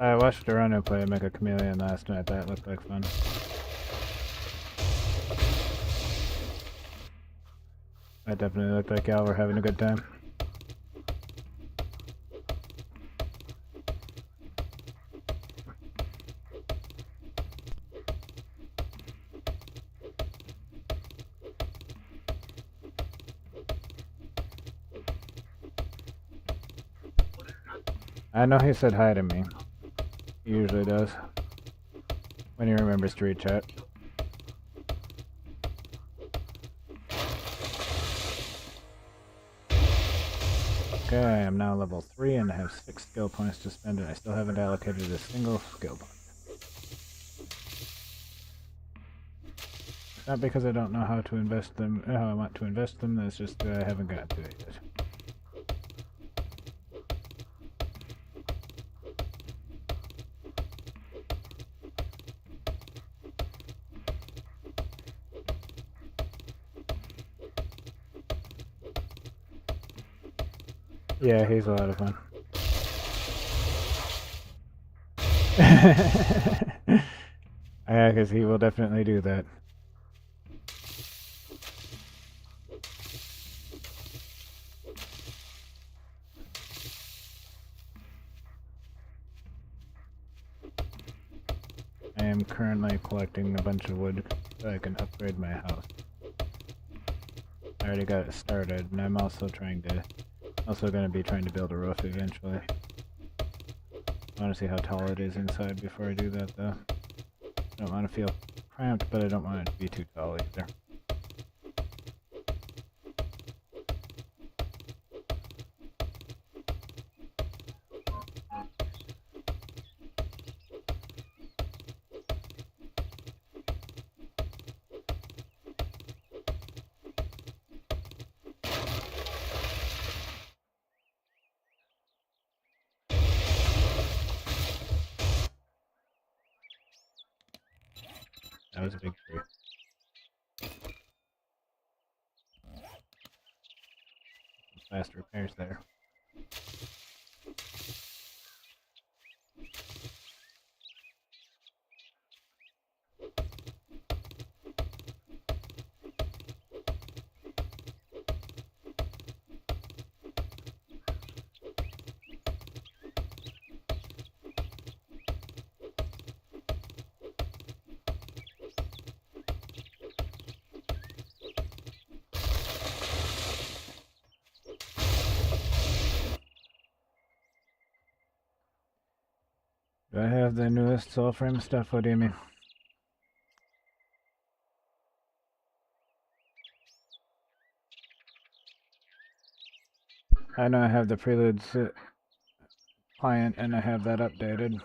I watched Durano play Mecha Chameleon last night. That looked like fun. That definitely looked like y'all were having a good time. I know he said hi to me. He usually does. When he remembers to reach out. Okay, I am now level 3 and I have 6 skill points to spend and I still haven't allocated a single skill point. Not because I don't know how to invest them, how I want to invest them, it's just that I haven't gotten to it yet. Yeah, he's a lot of fun. Yeah, because he will definitely do that. I am currently collecting a bunch of wood so I can upgrade my house. I already got it started, and I'm also going to be trying to build a roof eventually. I want to see how tall it is inside before I do that, though. I don't want to feel cramped, but I don't want it to be too tall either. That was a big tree. Fast repairs there. Do I have the newest Soul Frame stuff? What do you mean? I know I have the Preludes client and I have that updated.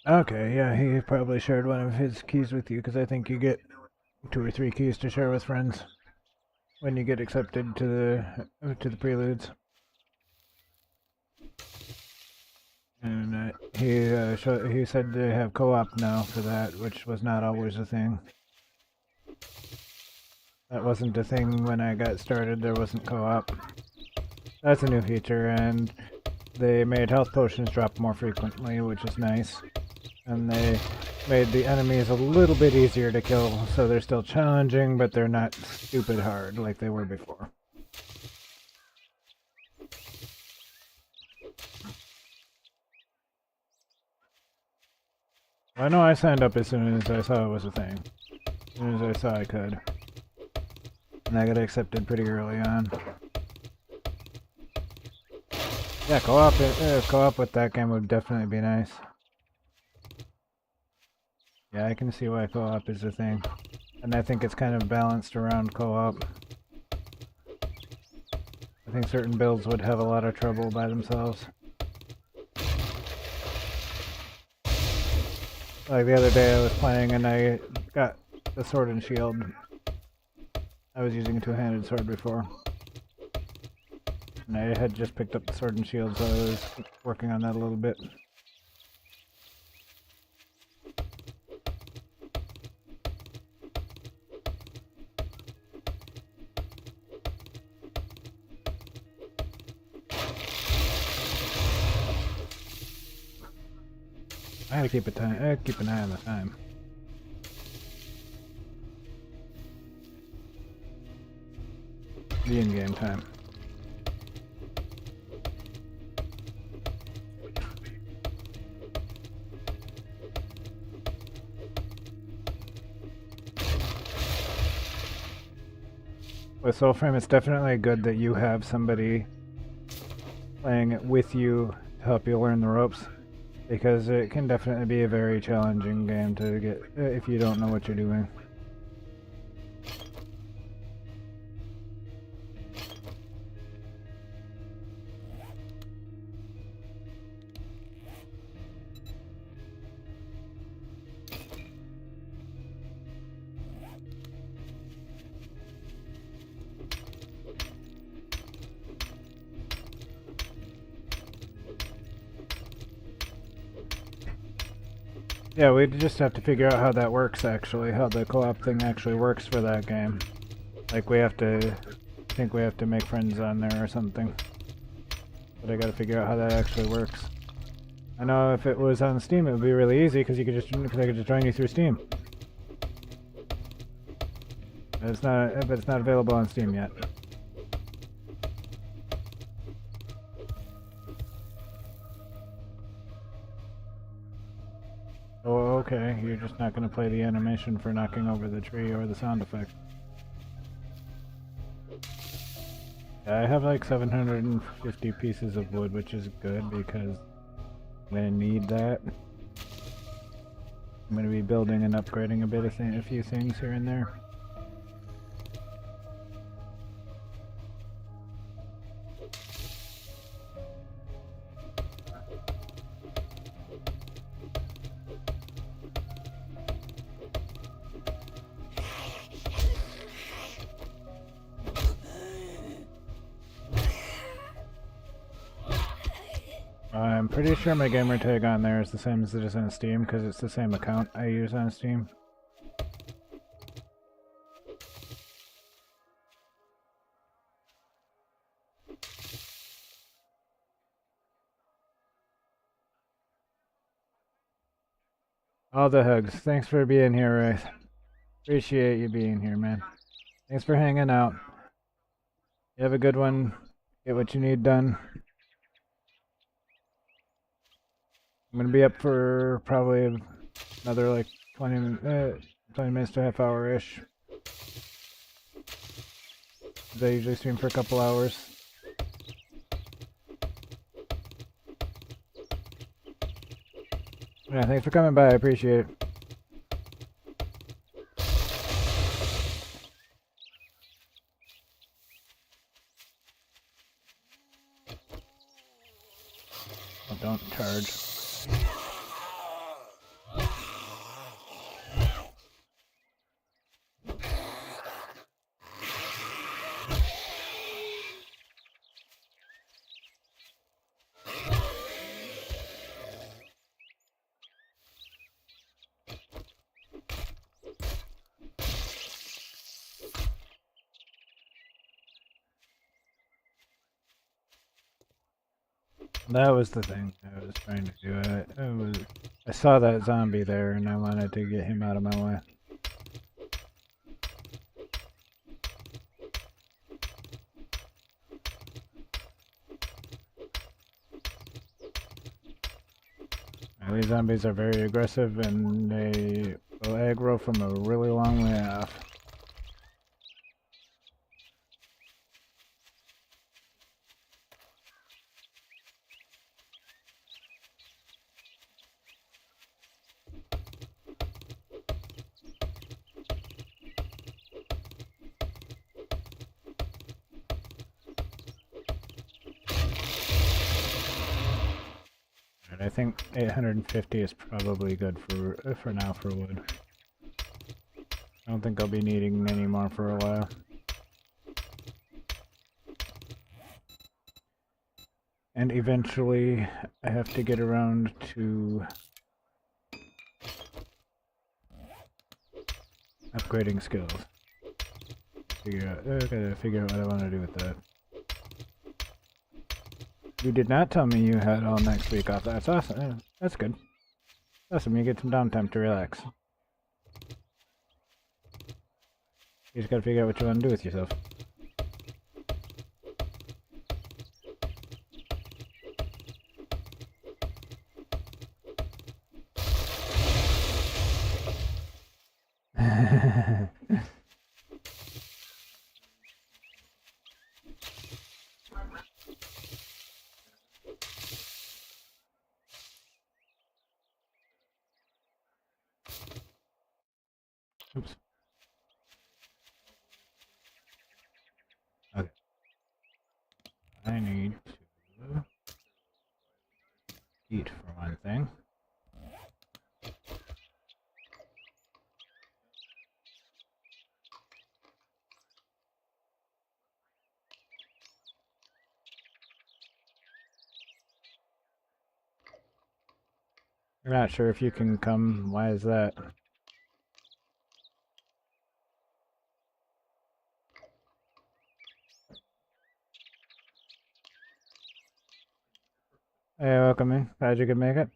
Okay, yeah, he probably shared one of his keys with you because I think you get 2 or 3 keys to share with friends when you get accepted to the Preludes. And he said they have co-op now for that, which was not always a thing. That wasn't a thing when I got started. There wasn't co-op. That's a new feature, and they made health potions drop more frequently, which is nice. And they made the enemies a little bit easier to kill, so they're still challenging, but they're not stupid hard like they were before. I know I signed up as soon as I saw it was a thing. As soon as I saw I could. And I got accepted pretty early on. Yeah, co-op with that game would definitely be nice. Yeah, I can see why co-op is a thing. And I think it's kind of balanced around co-op. I think certain builds would have a lot of trouble by themselves. Like the other day I was playing and I got the sword and shield. I was using a two-handed sword before. And I had just picked up the sword and shield, so I was working on that a little bit. I gotta keep an eye on the time. The in-game time. With Soulframe, it's definitely good that you have somebody playing it with you to help you learn the ropes, because it can definitely be a very challenging game to get if you don't know what you're doing. Yeah, we just have to figure out how that works actually, how the co-op thing actually works for that game. Like I think we have to make friends on there or something. But I gotta figure out how that actually works. I know if it was on Steam it would be really easy because I could just join you through Steam. But it's not available on Steam yet. Oh, okay. You're just not going to play the animation for knocking over the tree or the sound effect. Yeah, I have like 750 pieces of wood, which is good because I'm going to need that. I'm going to be building and upgrading a few things here and there. I'm pretty sure my gamer tag on there is the same as it is on Steam because it's the same account I use on Steam. All the hugs. Thanks for being here, Wraith. Appreciate you being here, man. Thanks for hanging out. You have a good one. Get what you need done. I'm gonna be up for probably another like 20 minutes to a half hour ish. I usually stream for a couple hours. Yeah, thanks for coming by. I appreciate it. Oh, don't charge. That was the thing I was trying to do. I saw that zombie there and I wanted to get him out of my way. These zombies are very aggressive and they will aggro from a really long way off. I think 850 is probably good for now for wood. I don't think I'll be needing any more for a while. And eventually I have to get around to upgrading skills. I gotta figure out what I want to do with that. You did not tell me you had all next week off. That's awesome. That's good. Awesome, you get some downtime to relax. You just gotta figure out what you want to do with yourself. Oops. Okay. I need to eat for one thing. You're not sure if you can come. Why is that? Hey, welcome in. Glad you could make it.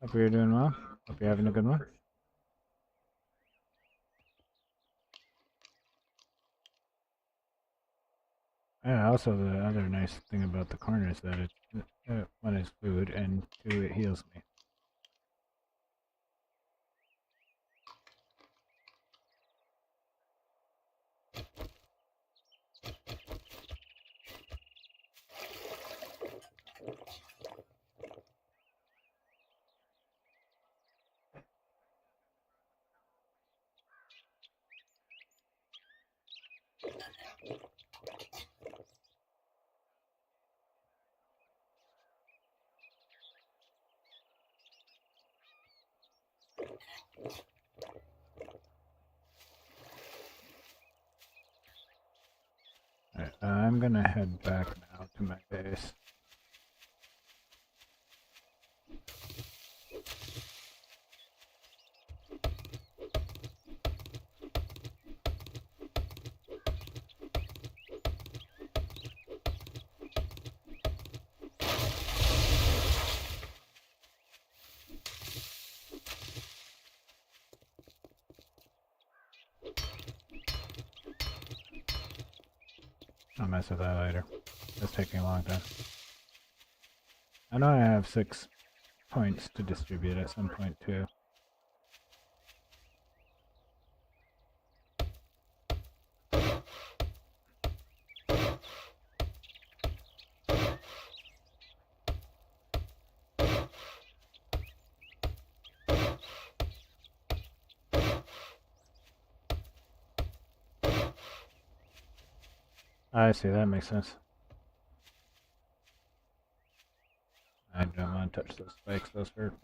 Hope you're doing well. Hope you're having a good one. Yeah, also the other nice thing about the corn is that one is food and two, it heals me. Alright, I'm gonna head back now to my base. I'll mess with that later. That's taking a long time. I know I have 6 points to distribute at some point too. I see, that makes sense. I don't want to touch those spikes, those hurt.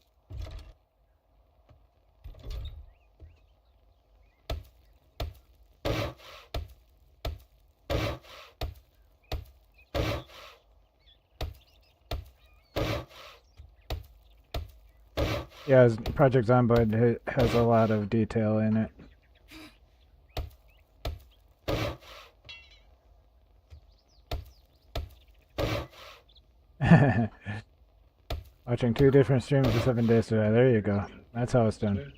Yeah, Project Zomboid has a lot of detail in it. Watching 2 different streams of 7 days today. There you go. That's how it's done.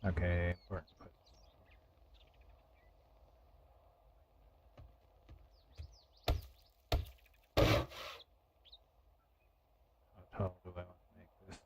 Okay, important. How tall do I want to make this?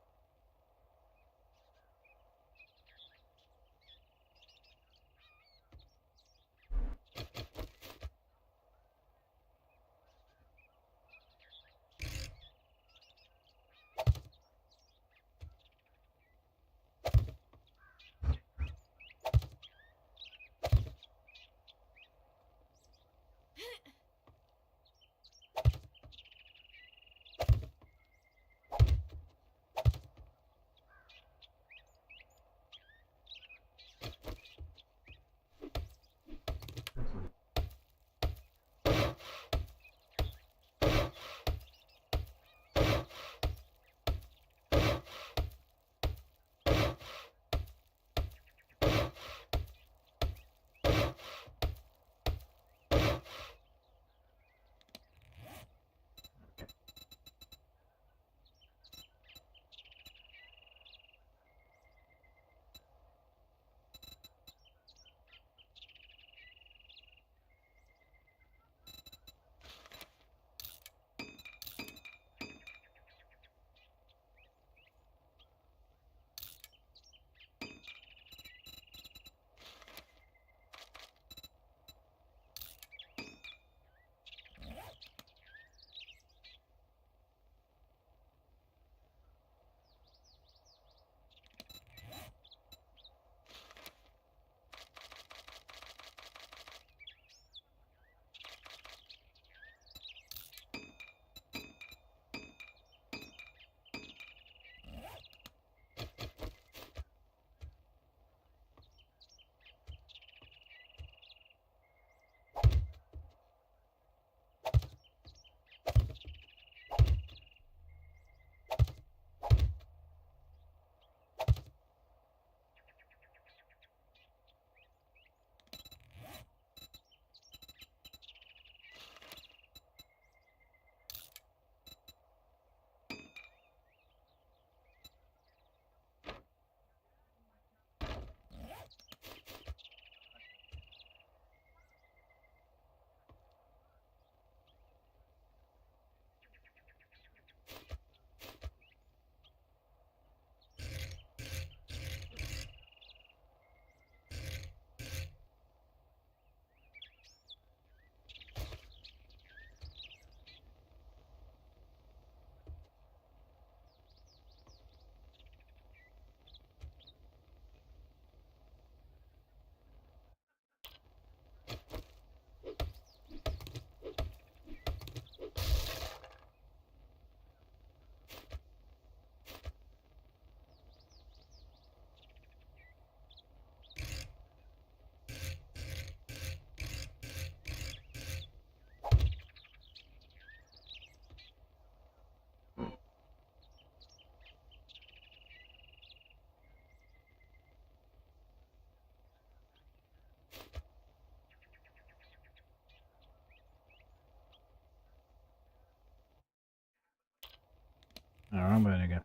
Oh, wrong button again.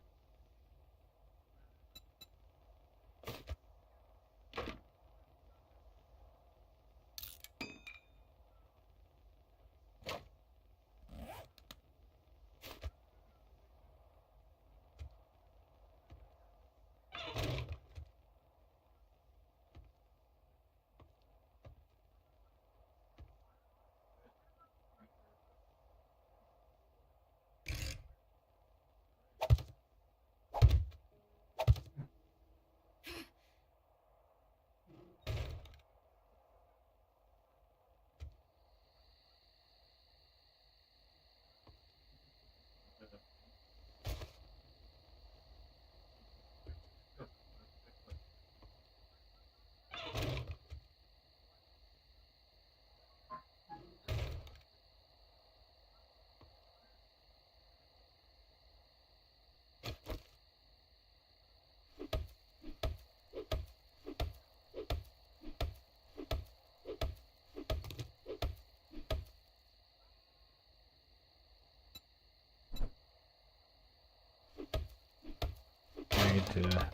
I need to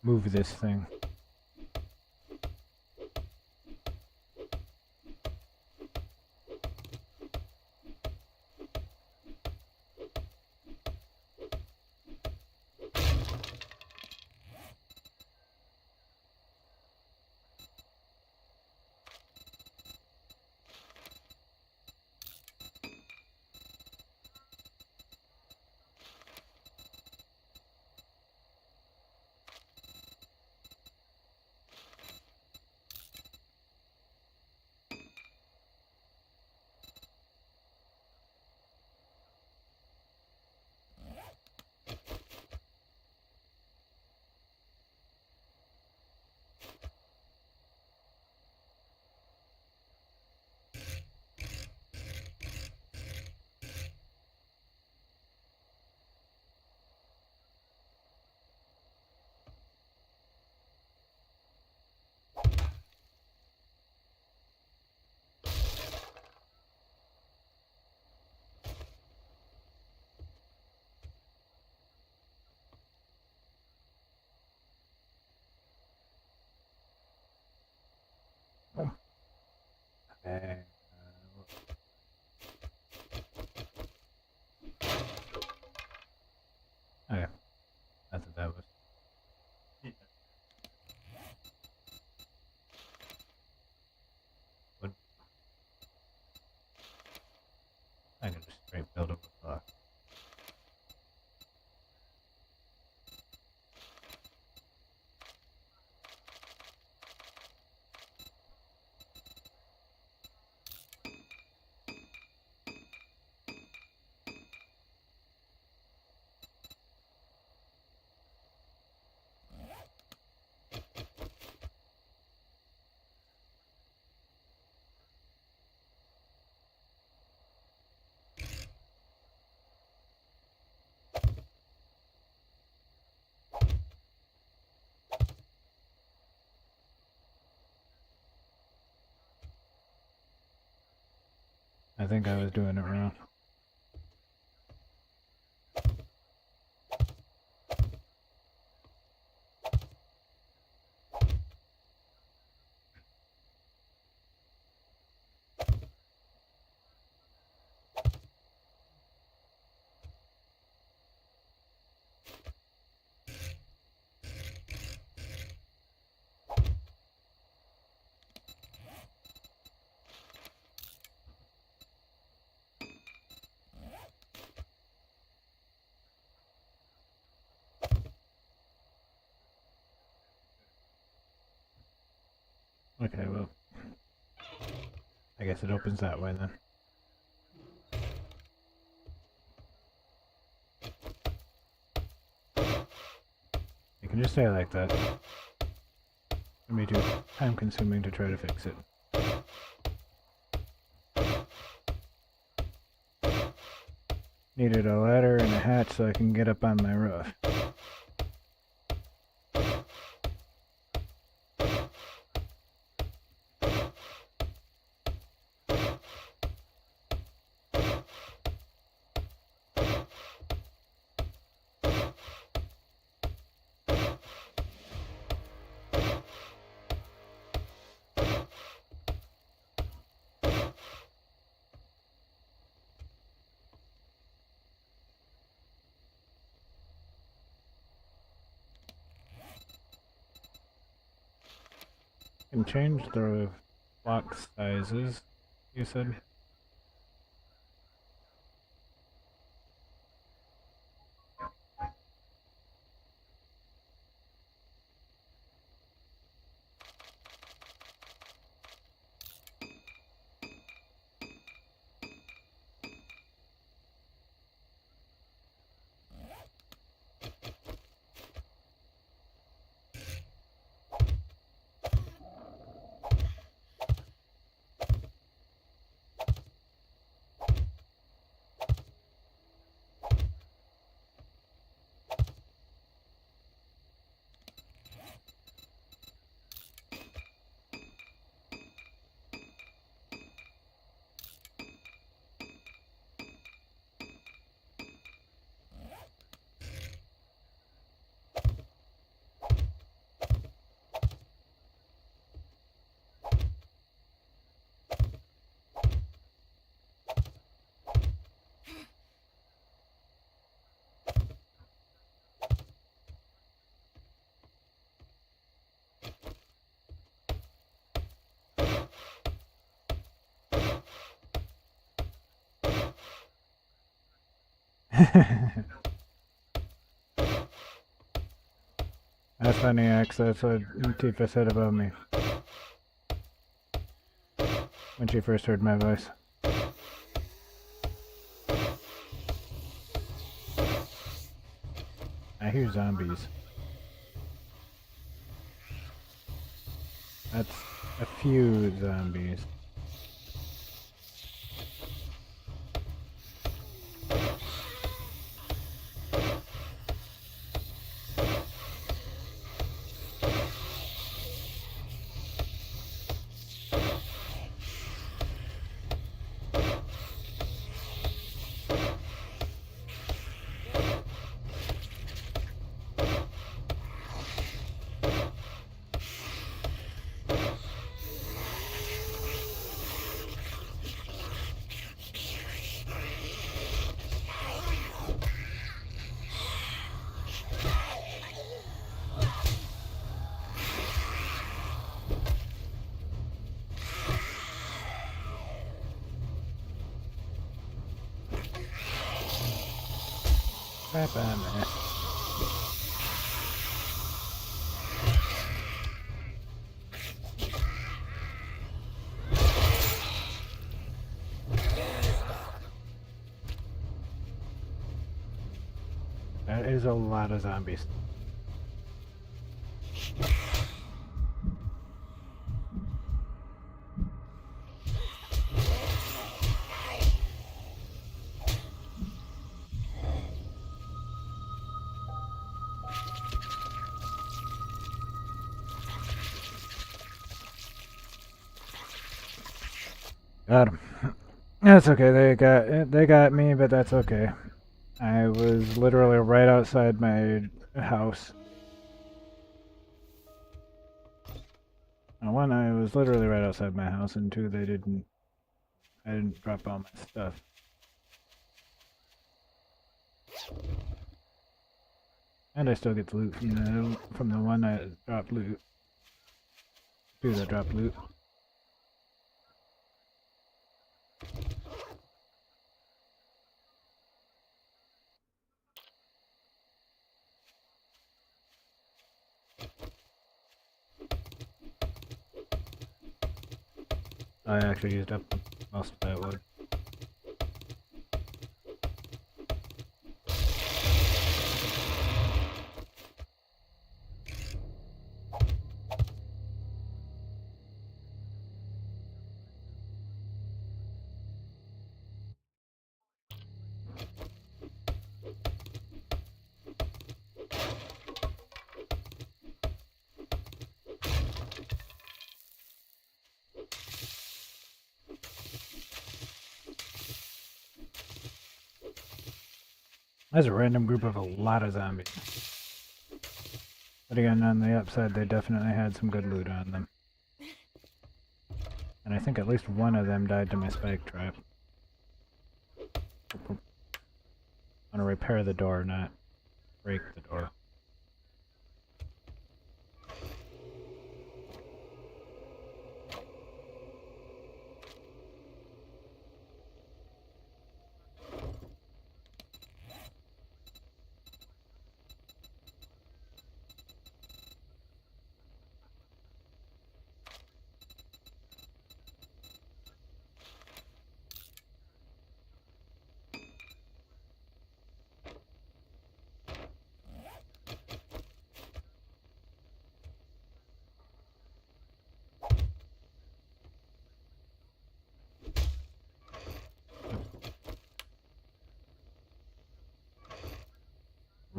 move this thing. Okay. Okay. That's what that was. What? I can just straight build up a block. I think I was doing it wrong. Okay, well, I guess it opens that way then. You can just say it like that. It'll be too time consuming to try to fix it. Needed a ladder and a hatch so I can get up on my roof. Can change the block sizes, you said? That's funny, X. That's what Tifa said about me when she first heard my voice. I hear zombies. That's a few zombies. Crap on that. That is a lot of zombies. Got him. That's okay. They got me, but that's okay. I was literally right outside my house. One, I was literally right outside my house, and two, I didn't drop all my stuff. And I still get the loot from the one that dropped loot. Two that dropped loot. I actually used up most of that wood. That's a random group of a lot of zombies. But again, on the upside, they definitely had some good loot on them. And I think at least one of them died to my spike trap. I want to repair the door, not break the door.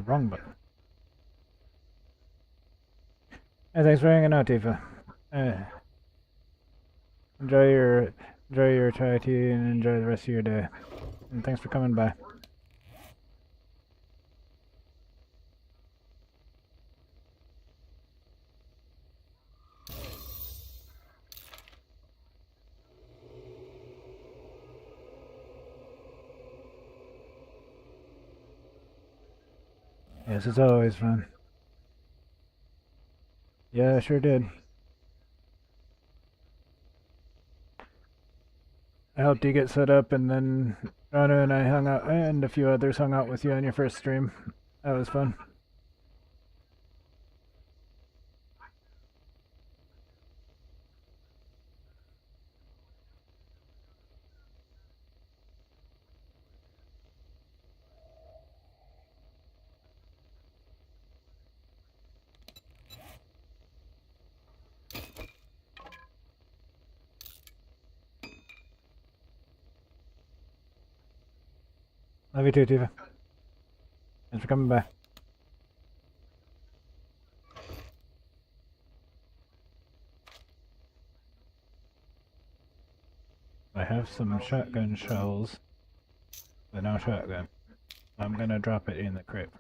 Wrong button. Hey, thanks for hanging out, Tifa. Uh, enjoy your chai tea and enjoy the rest of your day. And thanks for coming by. Yes, it's always fun. Yeah, I sure did. I helped you get set up, and then Rana and I hung out, and a few others hung out with you on your first stream. That was fun. Love you too, Tifa. Thanks for coming by. I have some shotgun shells, but no shotgun. I'm gonna drop it in the crate.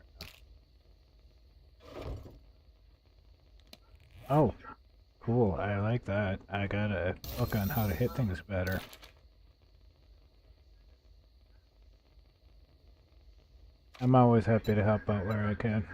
Oh, cool. I like that. I got a book on how to hit things better. I'm always happy to help out where I can.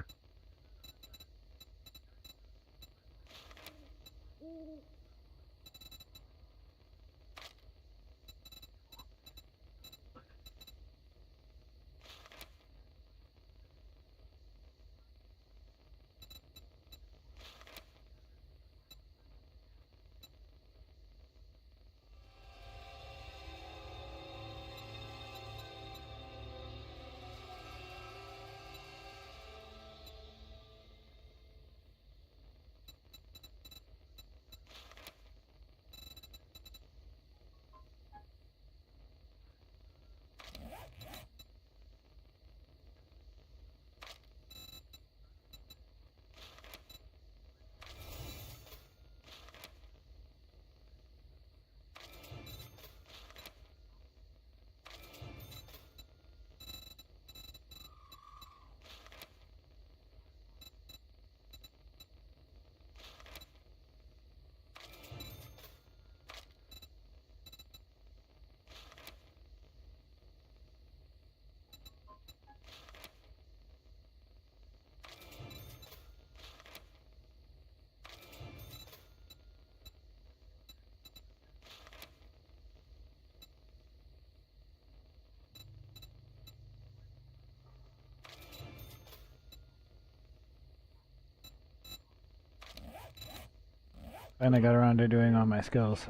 Finally got around to doing all my skills.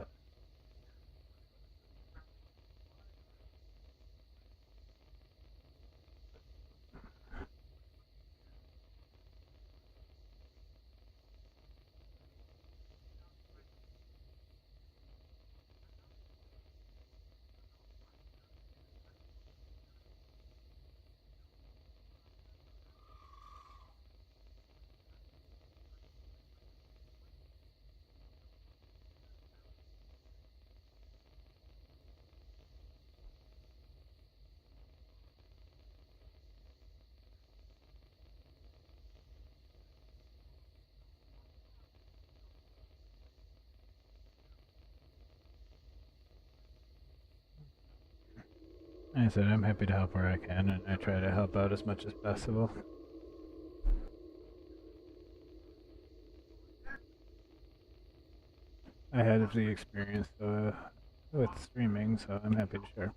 I said I'm happy to help where I can, and I try to help out as much as possible. I had the experience with streaming, so I'm happy to share.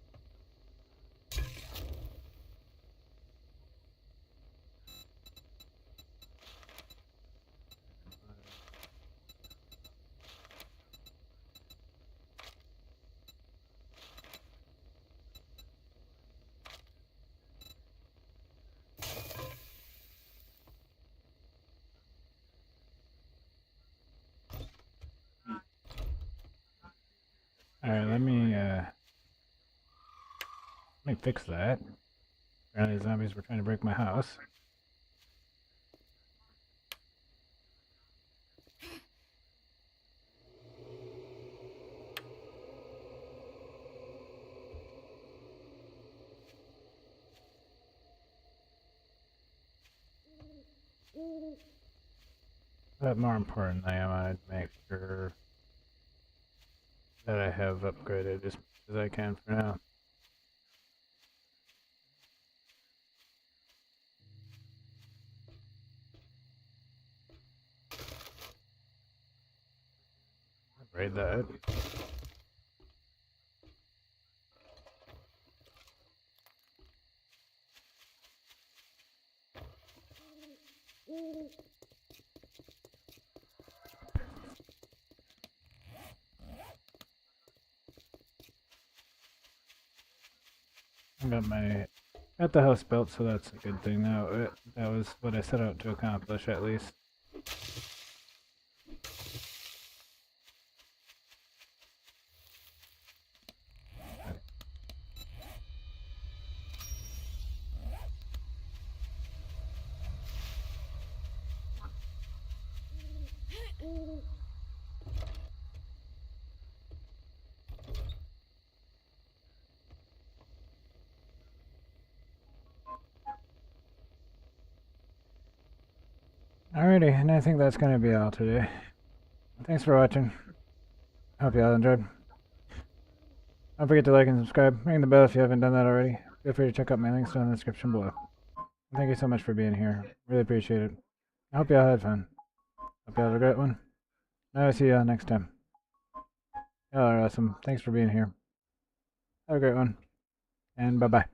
Alright, let me fix that. Apparently the zombies were trying to break my house. But more importantly, I want to make sure that I have upgraded as much as I can for now. Upgrade that. Got the house built, so that's a good thing. That was what I set out to accomplish, at least. Alrighty, and I think that's going to be all today. Thanks for watching. Hope you all enjoyed. Don't forget to like and subscribe. Ring the bell if you haven't done that already. Feel free to check out my links down in the description below. Thank you so much for being here. Really appreciate it. I hope you all had fun. Hope you all have a great one. I'll see you all next time. Y'all are awesome. Thanks for being here. Have a great one. And bye-bye.